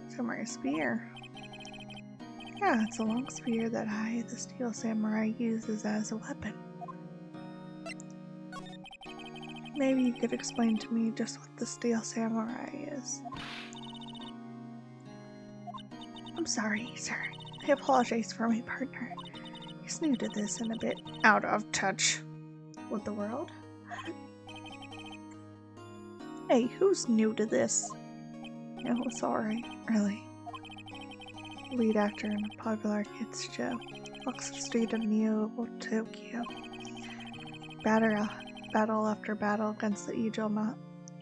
Samurai spear? Yeah, it's a long spear that I, the steel samurai, uses as a weapon. Maybe you could explain to me just what the steel samurai is. I'm sorry, sir. I apologize for my partner. He's new to this and a bit out of touch with the world. Hey, who's new to this? No, sorry, really. Lead actor in a popular kids show walks the street of Neo Tokyo. Battle after battle against the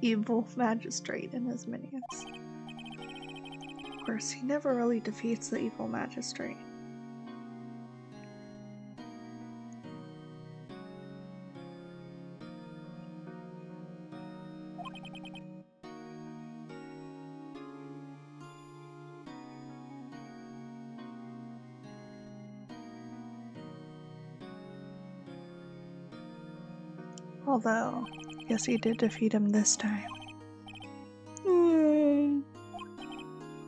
evil magistrate and his minions. Of course, he never really defeats the evil magistrate. Although, yes, he did defeat him this time.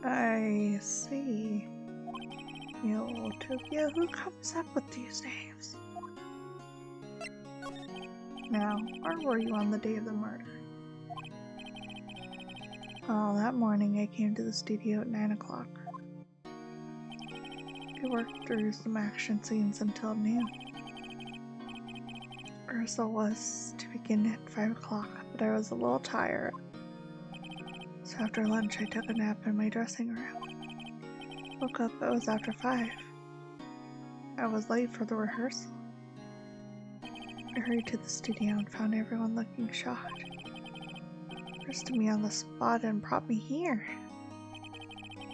I see. Neo Tokyo, who comes up with these names? Now, where were you on the day of the murder? Oh, that morning I came to the studio at 9 o'clock. We worked through some action scenes until noon. Rehearsal was to begin at 5 o'clock, but I was a little tired. So after lunch I took a nap in my dressing room. Woke up, it was after 5. I was late for the rehearsal. I hurried to the studio and found everyone looking shocked. Arrested me on the spot and brought me here.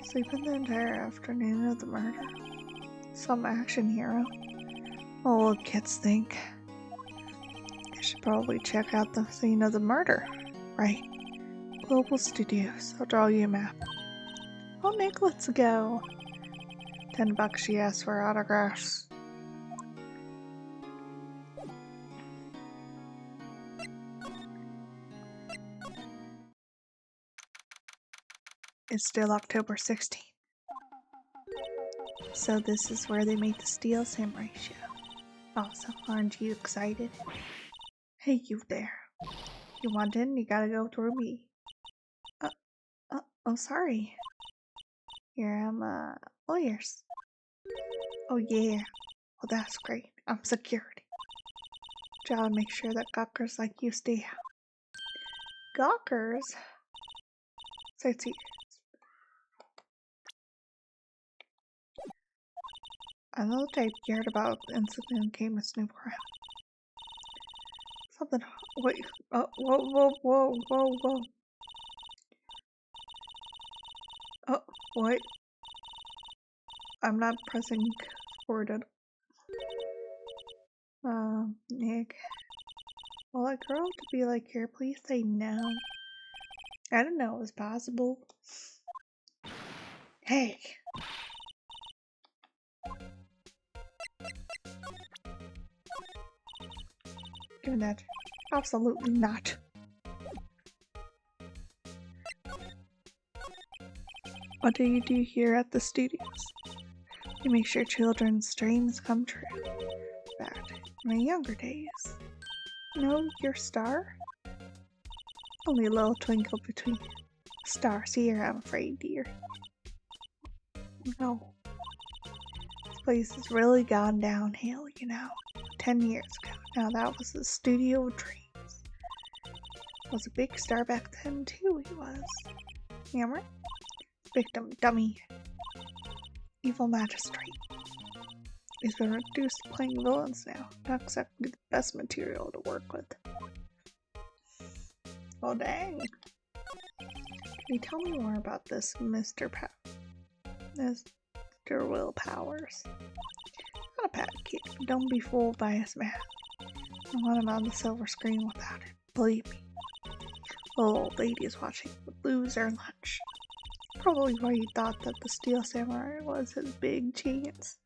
Sleeping the entire afternoon of the murder. Some action hero. What will kids think? I should probably check out the scene of the murder. Right. Global Studios. I'll draw you a map. Oh, Nick, let's go. $10 she asked for autographs. It's still October 16th. So this is where they make the Steel Samurai show. Awesome, aren't you excited? Hey, you there. You want in, you gotta go through me. Oh, sorry. Here, I'm, lawyers. Oh, yeah. Well, that's great. I'm security. Job to make sure that gawkers like you stay out. Gawkers? Sightseers. I know the type you heard about the incident came with Snoop around. Something. Wait. Oh, whoa. Oh, what? I'm not pressing forward. Nick. Will I grow up to be like her? Please say no. I didn't know it was possible. Hey. Give me that. Absolutely not. What do you do here at the studios? You make sure children's dreams come true. Back in my younger days. No, your star? Only a little twinkle between stars here, I'm afraid, dear. No. This place has really gone downhill, you know. 10 years ago. Now that was the studio of dreams. Was a big star back then too, he was. Hammer? Victim, dummy. Evil magistrate. He's been reduced to playing villains now. Not exactly the best material to work with. Oh dang. Can you tell me more about this Mr. Will Powers? Not a bad kid, but don't be fooled by his math. I want him on the silver screen without it, believe me. The old lady is watching would lose her lunch. Probably why he thought that the Steel Samurai was his big chance.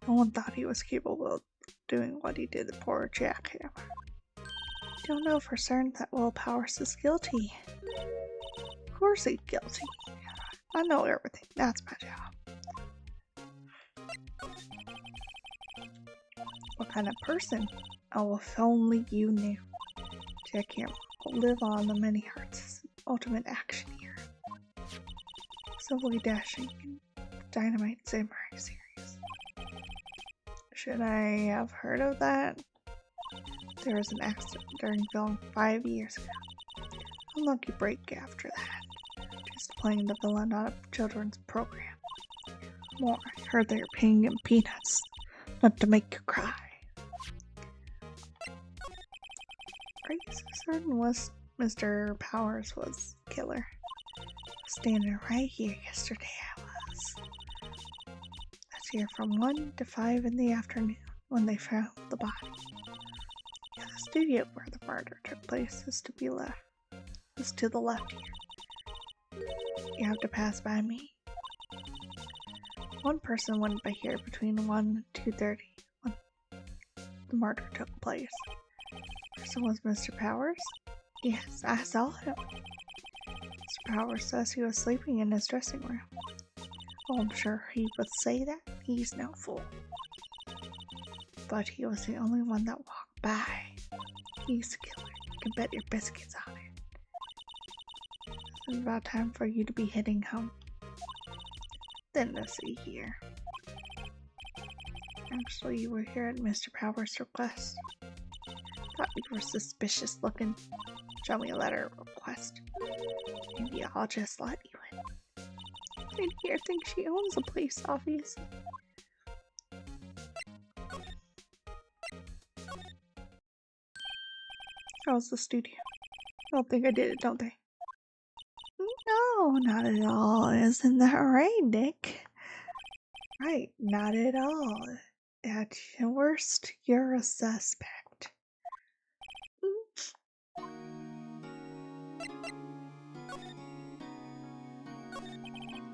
No one thought he was capable of doing what he did to poor Jackhammer. I don't know for certain that Will Powers is guilty. Of course he's guilty. I know everything. That's my job. What kind of person? Oh, if only you knew. Jackhammer will live on the many hearts as an ultimate action hero. Simply dashing in Dynamite Samurai series. Should I have heard of that? There was an accident during film 5 years ago. Unlucky break after that. Just playing the villain on a children's program. More, I heard they were paying him peanuts, not to make you cry. Are you so certain Mr. Powers was the killer? Standing right here yesterday I was. I was here from 1 to 5 in the afternoon when they found the body. The studio where the murder took place is to the left here. You have to pass by me. One person went by here between 1 and 2:30 when the murder took place. The person was Mr. Powers? Yes, I saw him. Mr. Powers says he was sleeping in his dressing room. Well, I'm sure he would say that. He's no fool. But he was the only one that walked by. He's the killer. You can bet your biscuits on it. It's about time for you to be heading home. Then let's see here. Actually, you were here at Mr. Powers' request. Thought you were suspicious looking. Show me a letter of request. Maybe I'll just let you in. Lady here thinks she owns the place, obviously. How's the studio? I don't think I did it, don't they? No, not at all. Isn't that right, Nick? Right, not at all. At worst, you're a suspect.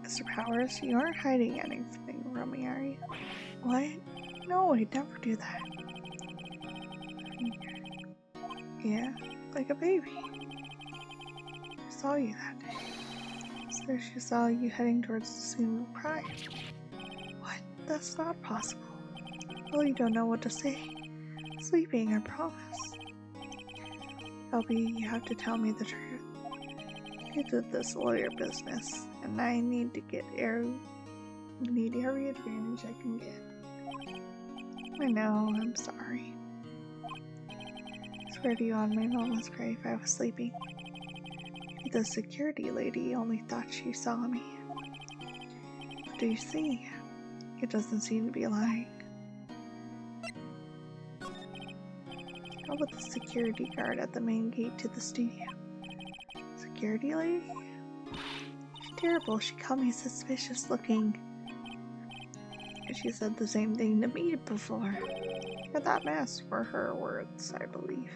Mr. Powers, you aren't hiding anything from me, are you? What? No, I'd never do that. Yeah, like a baby. I saw you that day. So she saw you heading towards the scene of the crime. What? That's not possible. Well, you don't know what to say. Sleeping, I promise. Elby, you have to tell me the truth. You did this lawyer business, and I need to get every advantage I can get. I know, I'm sorry. I swear to you on my mama's grave I was sleeping. The security lady only thought she saw me. What do you see? It doesn't seem to be lying. How about the security guard at the main gate to the studio? Security lady? She's terrible. She called me suspicious looking. And she said the same thing to me before. But that masks were her words, I believe.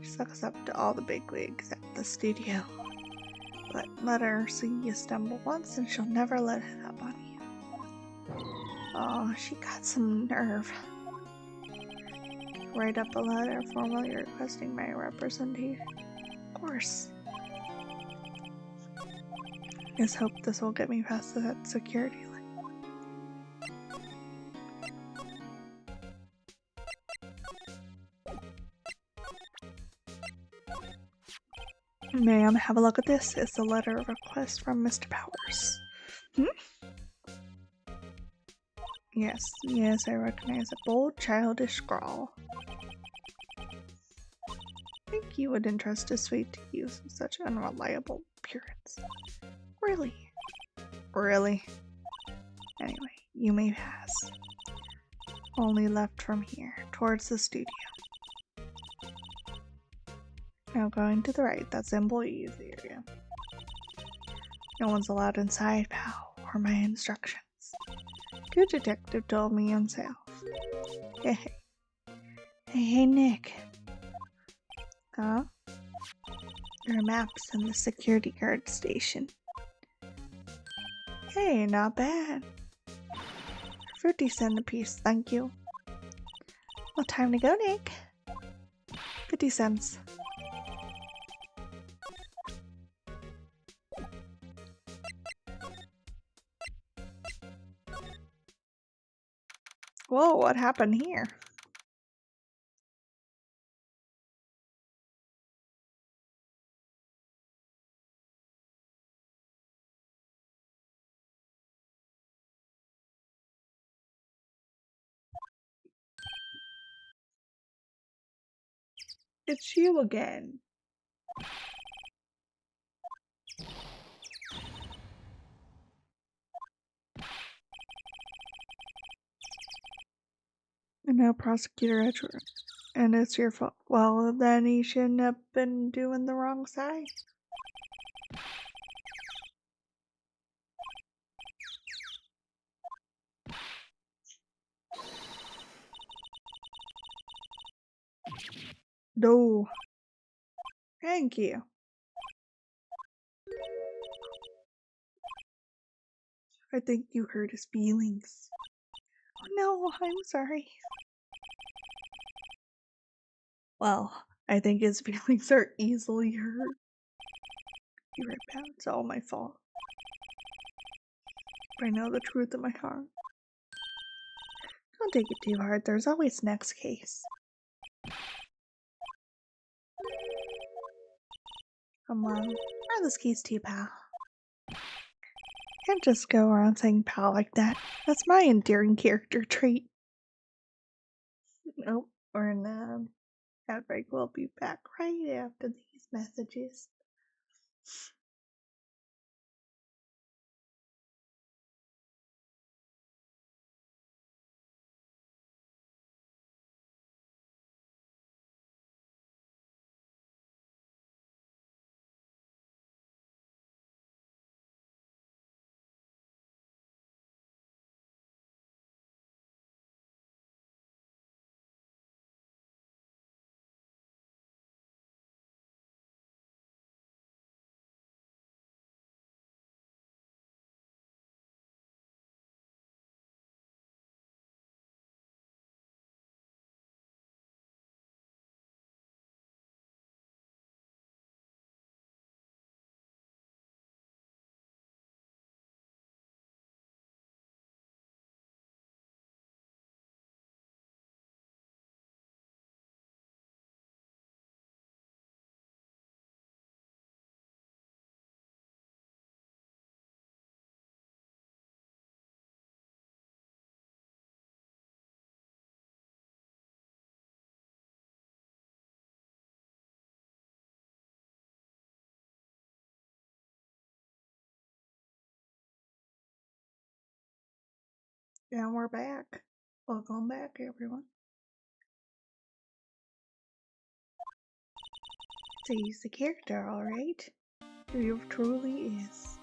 She sucks up to all the bigwigs at the studio. But let her see you stumble once and she'll never let it up on you. Oh, she got some nerve. Write up a letter formally requesting my representation. Of course. Just hope this will get me past that security line. Ma'am, have a look at this. It's a letter of request from Mr. Powers. Yes, I recognize a bold, childish scrawl. I think you would entrust his fate to you, such unreliable appearance. Really? Really? Anyway, you may pass. Only left from here, towards the studio. Now going to the right, that's the employees area. No one's allowed inside, pal, or my instructions. Good detective told me himself. Hey, hey, Nick. Huh? There are maps in the security guard station. Hey, not bad. 50 cents a piece, thank you. Well, time to go, Nick. 50 cents. Whoa, what happened here? It's you again. And now Prosecutor Edgeworth. And it's your fault. Well, then he shouldn't have been doing the wrong side. No. Thank you. I think you hurt his feelings. Oh, no, I'm sorry. Well, I think his feelings are easily hurt. You're right, pal. It's all my fault. But I know the truth in my heart. Don't take it too hard. There's always next case. Come on. Try this case too, pal. Can't just go around saying pal like that. That's my endearing character trait. Nope. We're in ad break. We'll be back right after these messages. And we're back. Welcome back, everyone. So he's the character, alright? He truly is.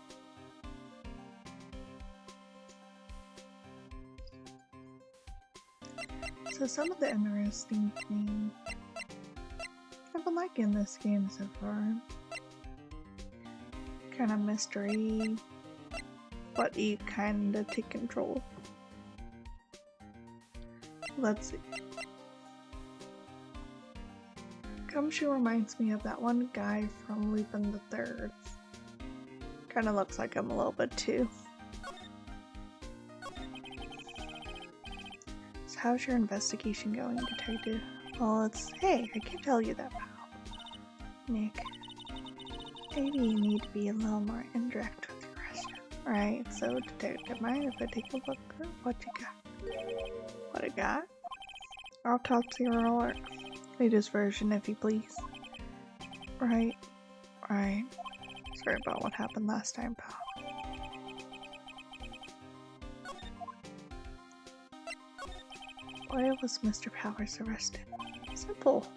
So some of the interesting things I've been liking this game so far. Kind of mystery, but you kind of take control. Let's see. Gumshoe reminds me of that one guy from Leapin' the Thirds. Kind of looks like him a little bit too. So how's your investigation going, detective? Well, hey, I can tell you that, pal. Nick, maybe you need to be a little more indirect with your restaurant. Right, so detective, mind if I take a look at what you got? What I got? I'll talk to your alert. Latest version, if you please. Right. Sorry about what happened last time, pal. Why was Mr. Powers arrested? Simple.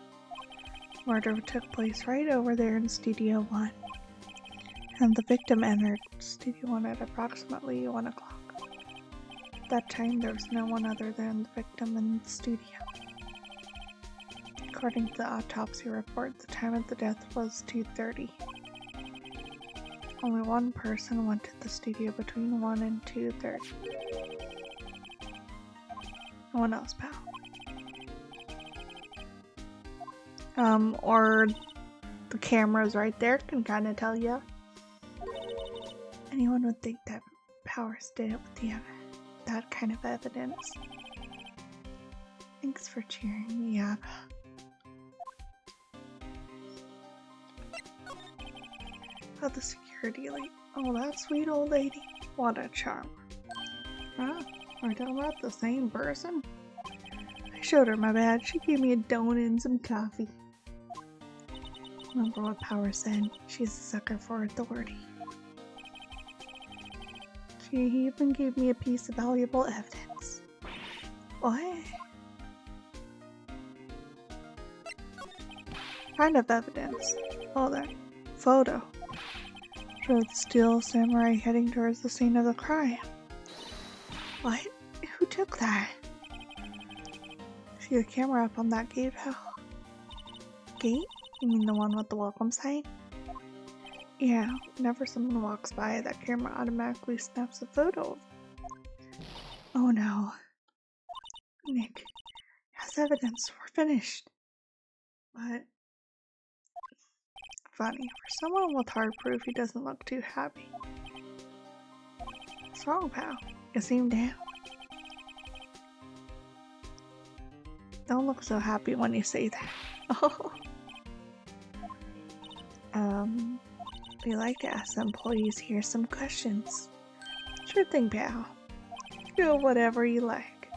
Murder took place right over there in Studio 1. And the victim entered Studio 1 at approximately 1 o'clock. At that time, there was no one other than the victim in the studio. According to the autopsy report, the time of the death was 2:30. Only one person went to the studio between 1 and 2:30. No one else, pal. Or the cameras right there can kind of tell you. Anyone would think that Powers did it with that kind of evidence. Thanks for cheering me up. Oh, the security lady. Oh, that sweet old lady. What a charm. Huh? Are they about the same person? I showed her my badge. She gave me a donut and some coffee. Remember what Power said? She's a sucker for authority. She even gave me a piece of valuable evidence. What? Kind of evidence? Oh, that photo. Showed the steel samurai heading towards the scene of the crime. What? Who took that? See the camera up on that gate, pal? Gate? You mean the one with the welcome sign? Yeah, whenever someone walks by, that camera automatically snaps a photo. Oh no. Nick, has evidence. We're finished. But funny, for someone with hard proof, he doesn't look too happy. What's wrong, pal? You seem down. Don't look so happy when you say that. Oh. We like to ask the employees here some questions. Sure thing, pal. Do whatever you like.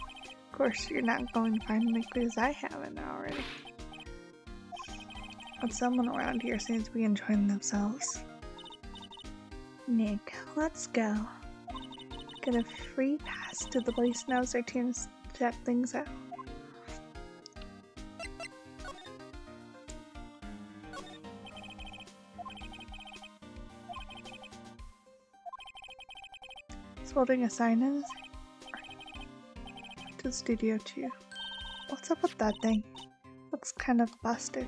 Of course, you're not going to find any clues I haven't already. But someone around here seems to be enjoying themselves. Nick, let's go. Get a free pass to the place now as our teams check things out. Holding a sign in to Studio 2. What's up with that thing? Looks kind of busted.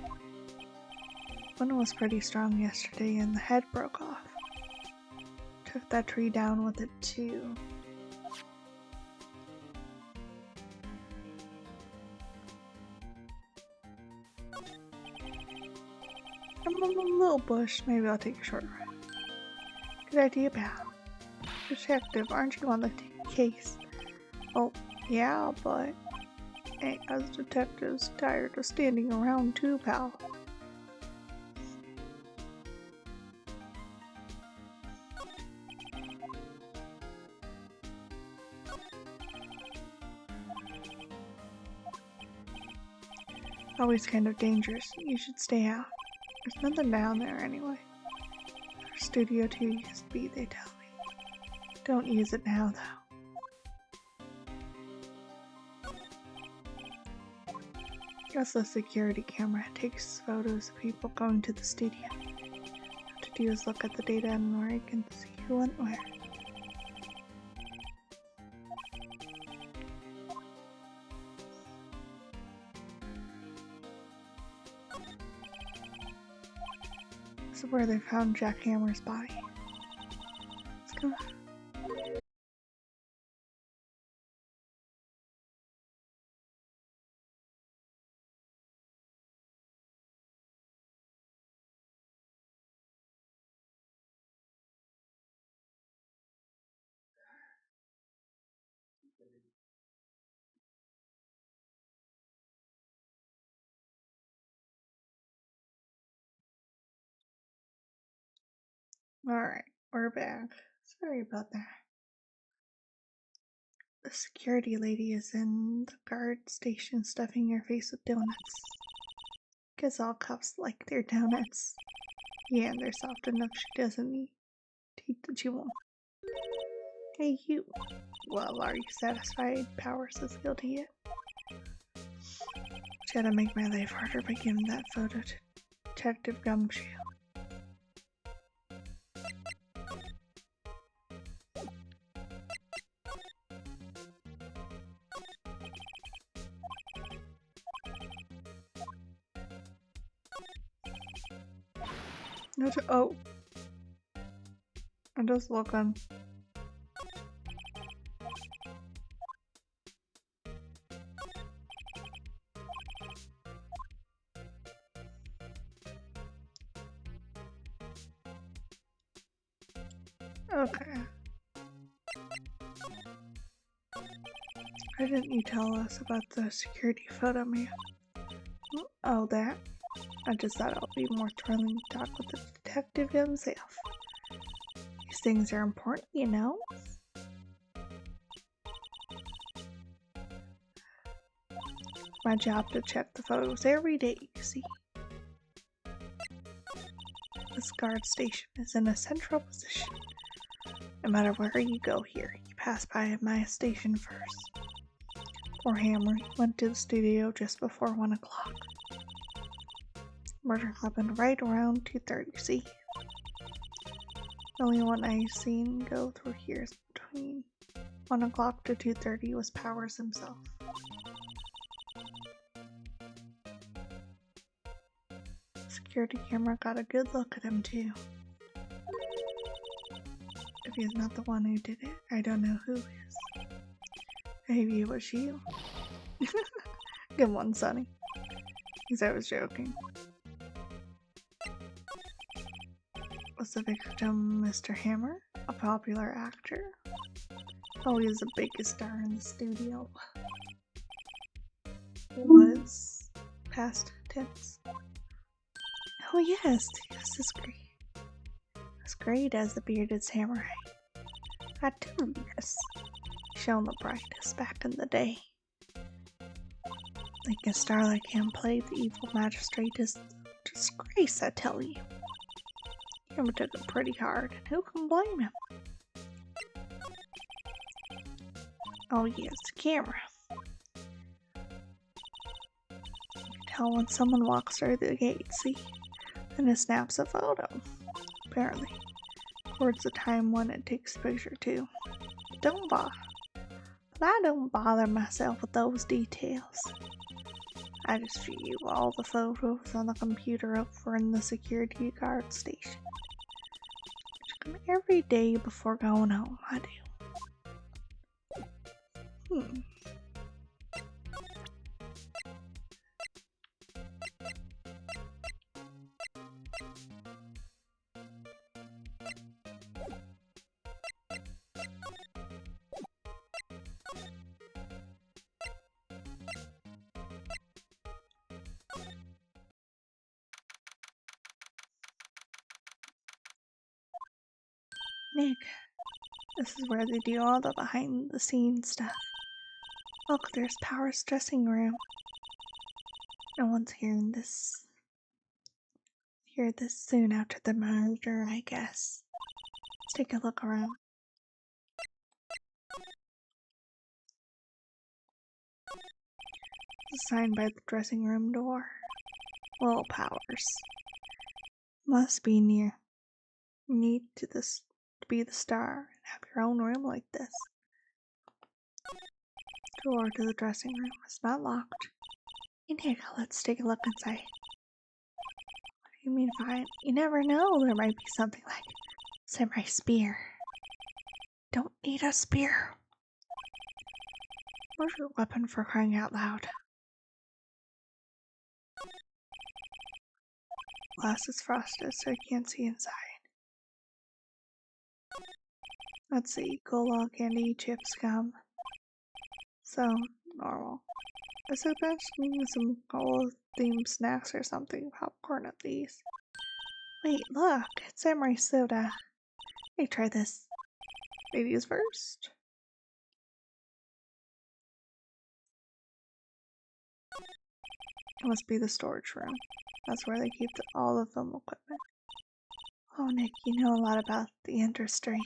One was pretty strong yesterday and the head broke off. Took that tree down with it too. I'm a little bush. Maybe I'll take a short ride. Good idea, pal. Detective, aren't you on the case? Oh, yeah, but hey, us detectives tired of standing around too, pal. Always kind of dangerous. You should stay out. There's nothing down there anyway. Studio 2 used to be, they tell me. Don't use it now, though. That's the security camera. It takes photos of people going to the studio. What to do is look at the data and where you can see who went where. This is where they found Jack Hammer's body. Let's go. Alright, we're back. Sorry about that. The security lady is in the guard station stuffing her face with donuts. Guess all cops like their donuts. Yeah, and they're soft enough she doesn't need teeth to chew on. Hey you! Well, are you satisfied? Powers is guilty yet? Gotta make my life harder by giving that photo to Detective Gumshoe. Oh, I'm just looking. Okay. Why didn't you tell us about the security photo, man? Oh, that? I just thought it would be more thrilling to talk with the detective himself. These things are important, you know? My job to check the photos every day, you see. This guard station is in a central position. No matter where you go here, you pass by my station first. Poor Hammer went to the studio just before 1 o'clock. Murder happened right around 2:30, see? The only one I've seen go through here is between 1 o'clock to 2:30 was Powers himself. Security camera got a good look at him too. If he's not the one who did it, I don't know who is. Maybe it was you. Good one, Sonny. Because I was joking. Was the victim Mr. Hammer, a popular actor? Oh, he was the biggest star in the studio. Was past tense. Oh yes, he was as great as the bearded samurai. I do, yes. Shone the brightest back in the day. Think a star like him played the evil magistrate is a disgrace, I tell you. Him took it pretty hard, and who can blame him? Oh yes, the camera. You can tell when someone walks through the gate, see? And it snaps a photo. Apparently. Towards the time when it takes a picture too. But I don't bother myself with those details. I just view all the photos on the computer over in the security guard station. Every day before going home, I do. Nick, this is where they do all the behind the scenes stuff. Look, there's Power's dressing room. No one's hearing this. Hear this soon after the murder, I guess. Let's take a look around. It's a sign by the dressing room door. Well, Powers. Must be near. You need to be the star and have your own room like this. Door to the dressing room is not locked. Hey Nick, let's take a look inside. What do you mean fine? You never know, there might be something like samurai spear. Don't need a spear. Where's your weapon, for crying out loud? Glass is frosted so you can't see inside. Let's see, cola, candy, chips, gum. So, normal. I suppose some cola themed snacks or something, popcorn at least. Wait, look, it's samurai soda. Hey, try this. Ladies first. It must be the storage room. That's where they keep all the film equipment. Oh, Nick, you know a lot about the industry.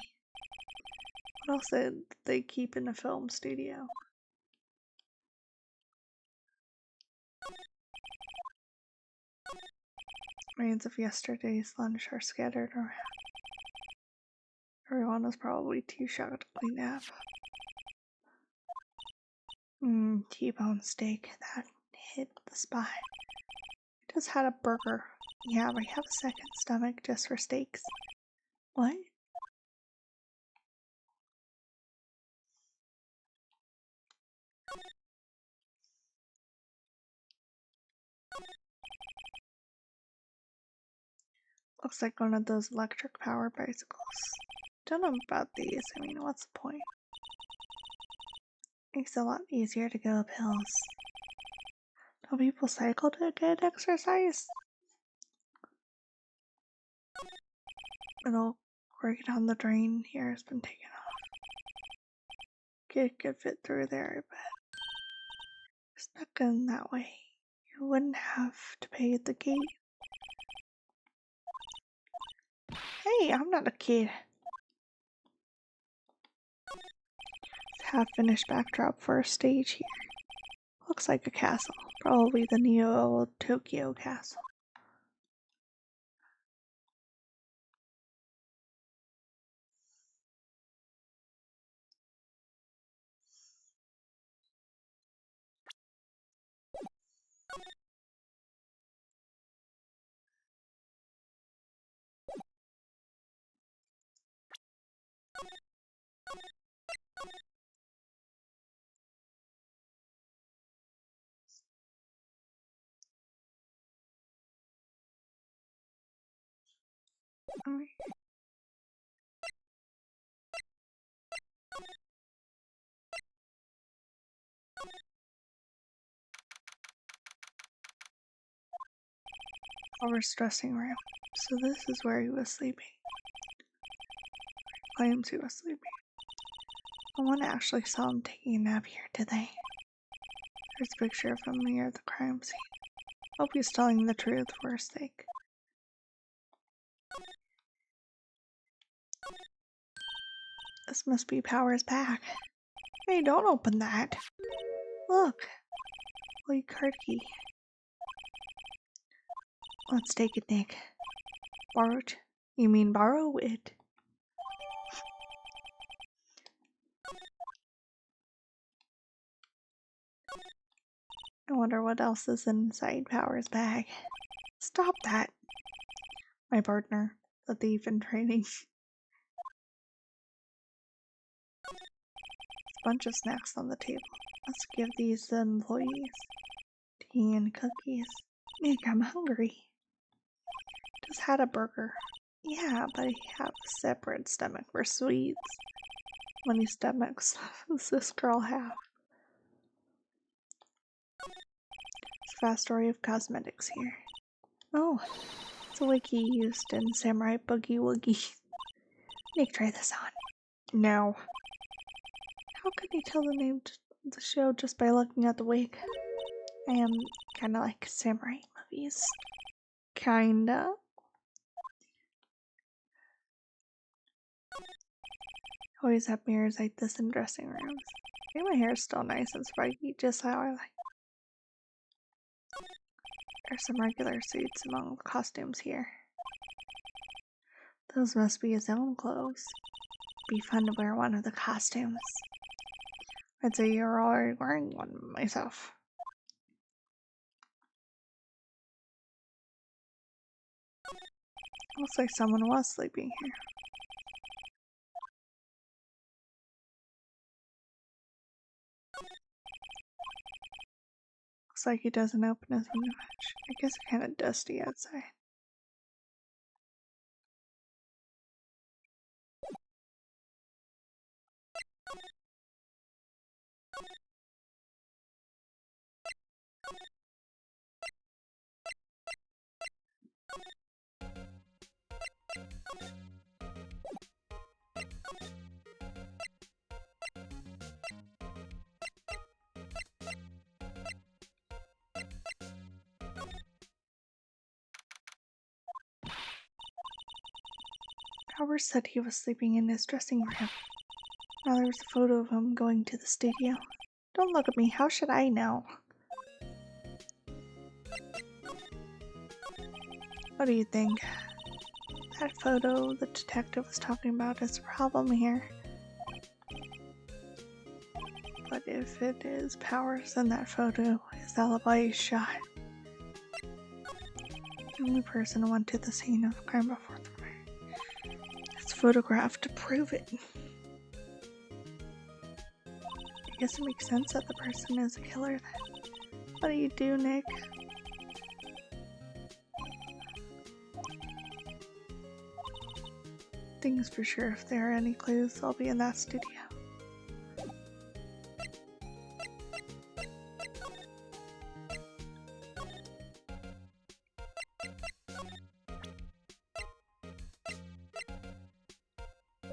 What else did they keep in a film studio? Remains of yesterday's lunch are scattered around. Everyone was probably too shocked to clean up. T-bone steak. That hit the spot. I just had a burger. Yeah, we have a second stomach just for steaks. What? Looks like one of those electric powered bicycles. Don't know about these. I mean, what's the point? Makes it a lot easier to go up hills. Don't people cycle to get exercise? Little grate on the drain here has been taken off. Kid could fit through there, but stuck in that way. You wouldn't have to pay at the gate. Hey, I'm not a kid. Half-finished backdrop for a stage here. Looks like a castle. Probably the Neo Tokyo castle. Oliver's dressing room. So this is where he was sleeping. Claims he was sleeping. No one actually saw him taking a nap here, did they? There's a picture of him near the crime scene. Hope he's telling the truth for his sake. This must be Power's bag. Hey, don't open that. Look. Holy card key. Let's take it, Nick. Borrow it? You mean borrow it? I wonder what else is inside Power's bag. Stop that. My partner, the thief in training. A bunch of snacks on the table. Let's give these to the employees. Tea and cookies. Nick, I'm hungry. Just had a burger. Yeah, but I have a separate stomach for sweets. How many stomachs does this girl have? It's a fast story of cosmetics here. Oh, it's a wiki used in Samurai Boogie Woogie. Nick, try this on. No. How could you tell the name of the show just by looking at the wig? I am kinda like samurai movies. Kinda. Always have mirrors like this in dressing rooms. I think my hair is still nice and spiky, just how I like. There's some regular suits among the costumes here. Those must be his own clothes. Be fun to wear one of the costumes. I'd say you're already wearing one myself. Looks like someone was sleeping here. Looks like he doesn't open his window much. I guess it's kind of dusty outside. Howard said he was sleeping in his dressing room. Now there's a photo of him going to the studio. Don't look at me, how should I know? What do you think? That photo the detective was talking about is a problem here. But if it is Powers in that photo, his alibi is shot. The only person who went to the scene of the crime before the murder is photographed to prove it. I guess it makes sense that the person is a killer then. What do you do, Nick? Things for sure. If there are any clues, I'll be in that studio.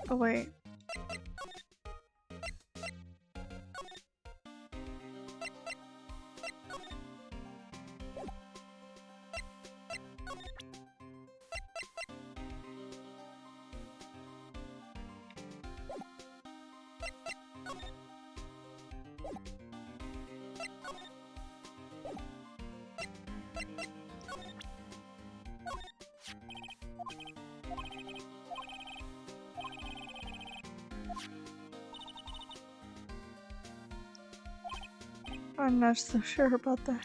Oh wait. I'm not so sure about that.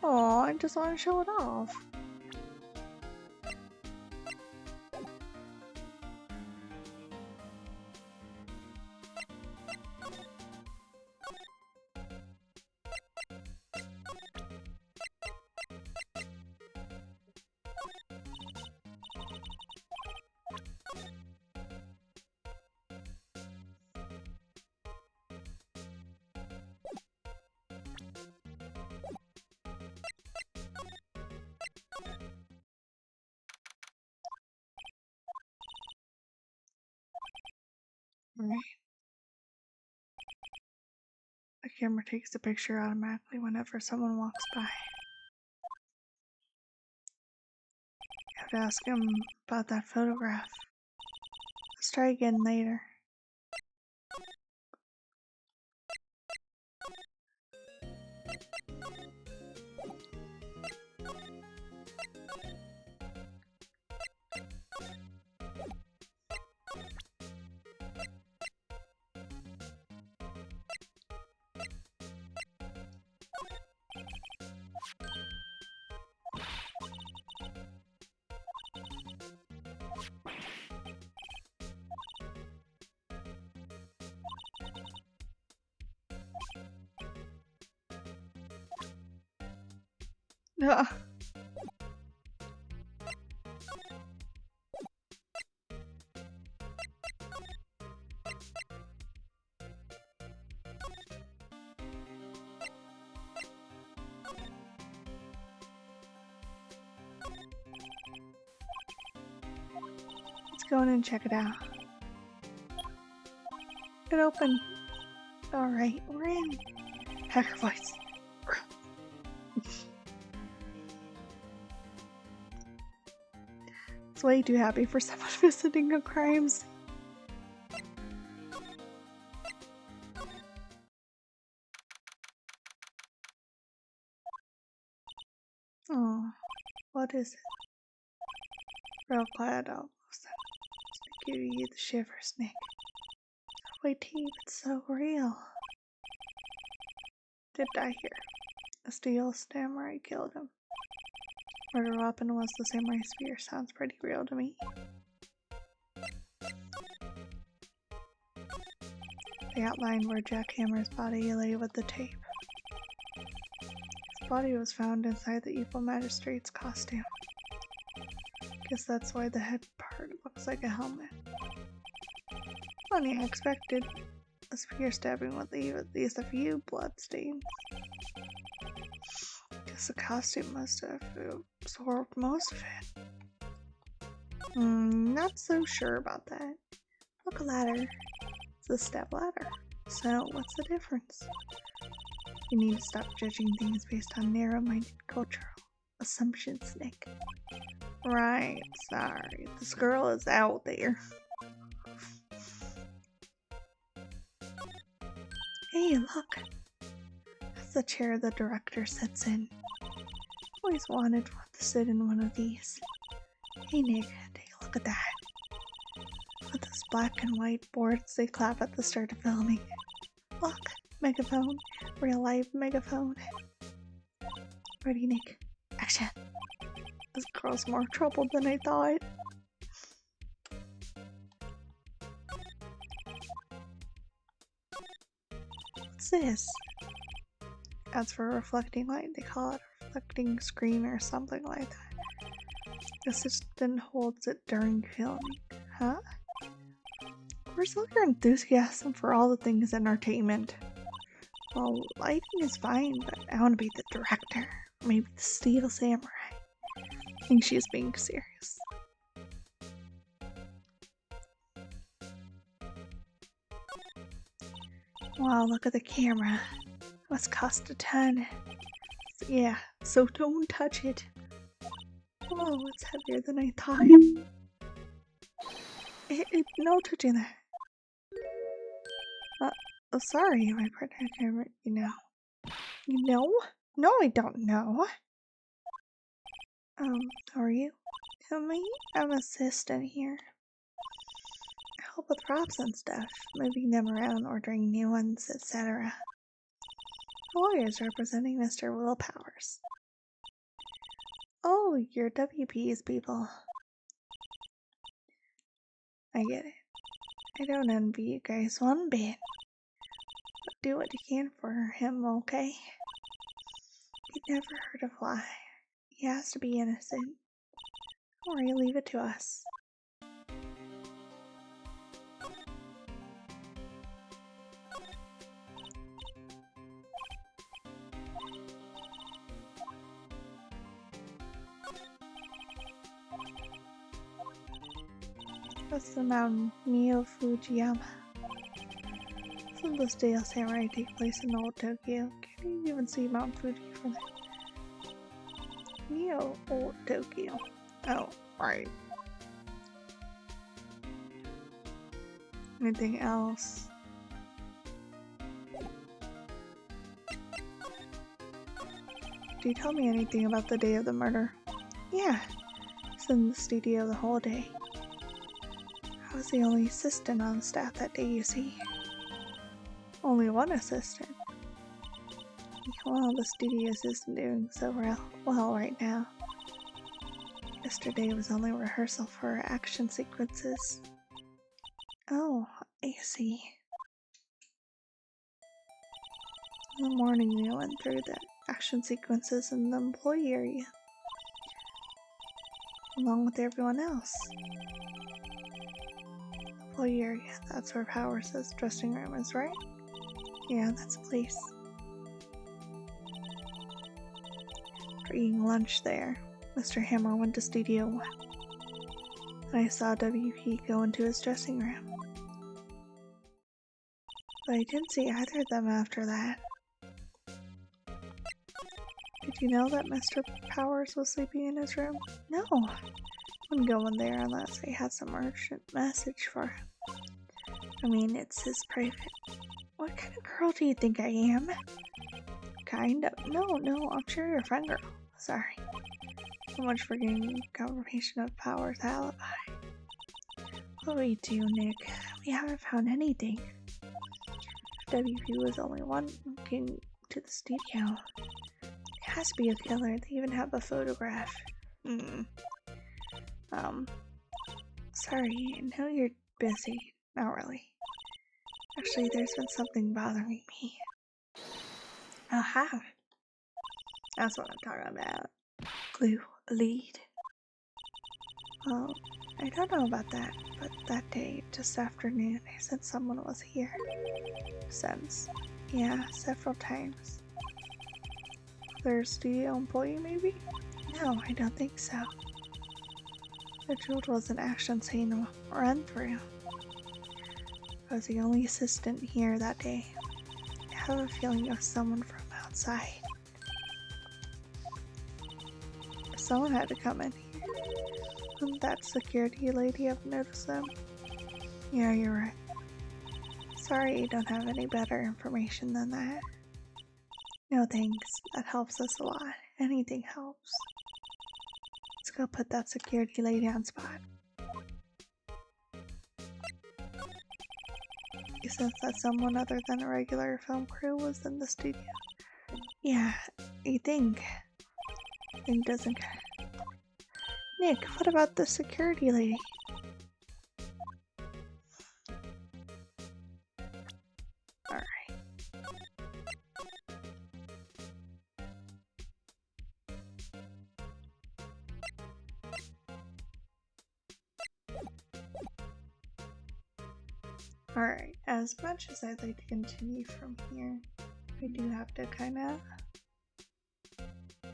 Oh, I just want to show it off. Right. The camera takes the picture automatically whenever someone walks by. You have to ask him about that photograph. Let's try again later. Ugh. Let's go in and check it out. It opened. Alright, we're in. Hacker voice. It's way too happy for someone visiting a crime scene. Oh, what is it? Real quiet almost. It's giving you the shivers, Nick. Wait, Steve, it's so real. Did die here. A steel samurai killed him. Murder weapon was the samurai spear. Sounds pretty real to me. They outlined where Jackhammer's body lay with the tape. His body was found inside the evil magistrate's costume. Guess that's why the head part looks like a helmet. Funny, I expected a spear stabbing would leave at least a few bloodstains. Guess the costume must have absorbed most of it. Not so sure about that. Look, a ladder. It's a step ladder. So, what's the difference? You need to stop judging things based on narrow-minded cultural assumptions, Nick. Right, sorry. This girl is out there. Hey, look! That's the chair the director sits in. Always wanted to sit in one of these. Hey Nick, take a look at that. With those black and white boards they clap at the start of filming. Look! Megaphone. Real life megaphone. Ready, Nick? Action! This girl's more troubled than I thought. What's this? As for reflecting light, they call it a reflecting screen or something like that. The assistant holds it during filming. Huh? Where's all your enthusiasm for all the things entertainment? Well, lighting is fine, but I want to be the director. Or maybe the Steel Samurai. I think she's being serious. Wow, look at the camera. Must cost a ton. Yeah, so don't touch it. Oh, it's heavier than I thought. No touching that. Oh, sorry, my partner camera, you know. You know? No, I don't know. How are you? Me? I'm assistant here. I help with props and stuff, moving them around, ordering new ones, etc. Lawyers representing Mr. Willpowers. Oh, you're WP's people. I get it. I don't envy you guys one bit. But do what you can for him, okay? He'd never hurt a fly. He has to be innocent. Or you leave it to us. That's the mountain, Neo Fujiyama. Some of the Steel Samurai take place in old Tokyo. Can you even see Mount Fuji from there? Neo Old Tokyo. Oh, right. Anything else? Do you tell me anything about the day of the murder? Yeah. I was in the studio the whole day. I was the only assistant on staff that day, you see. Only one assistant. Well, the studio isn't doing so well right now. Yesterday was only rehearsal for action sequences. Oh, I see. In the morning we went through the action sequences in the employee area. Along with everyone else. Employee area, that's where Powers' dressing room is, right? Yeah, that's the place. For eating lunch there, Mr. Hammer went to Studio 1. And I saw WP go into his dressing room. But I didn't see either of them after that. Did you know that Mr. Powers was sleeping in his room? No. I wouldn't go in there unless I had some urgent message for him. I mean, it's his private. What kind of girl do you think I am? Kind of. No, I'm sure you're a friend girl. Sorry. So much for getting confirmation of Powers' alibi. What do we do, Nick? We haven't found anything. WP was only one looking to the studio. It has to be a killer. They even have a photograph. Sorry, I know you're busy. Not really. Actually, there's been something bothering me. Aha! That's what I'm talking about. Clue, lead. Well, I don't know about that, but that day, just afternoon, I said someone was here. Since, yeah, several times. Their studio employee, maybe? No, I don't think so. The truth was an action scene to run through. I was the only assistant here that day. I have a feeling it was someone from outside. Someone had to come in here. Wouldn't that security lady have noticed them? Yeah, you're right. Sorry you don't have any better information than that. No thanks, that helps us a lot. Anything helps. Let's go put that security lady on spot. You sense that someone other than a regular film crew was in the studio? Yeah, you think. He doesn't care. Nick, what about the security lady? Alright. Alright, as much as I'd like to continue from here, I do have to kind of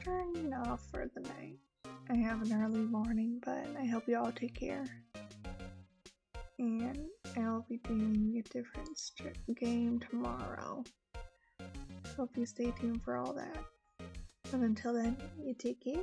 turn off for the night. I have an early morning, but I hope you all take care. And I'll be doing a different game tomorrow. Hope you stay tuned for all that. But until then, you take care.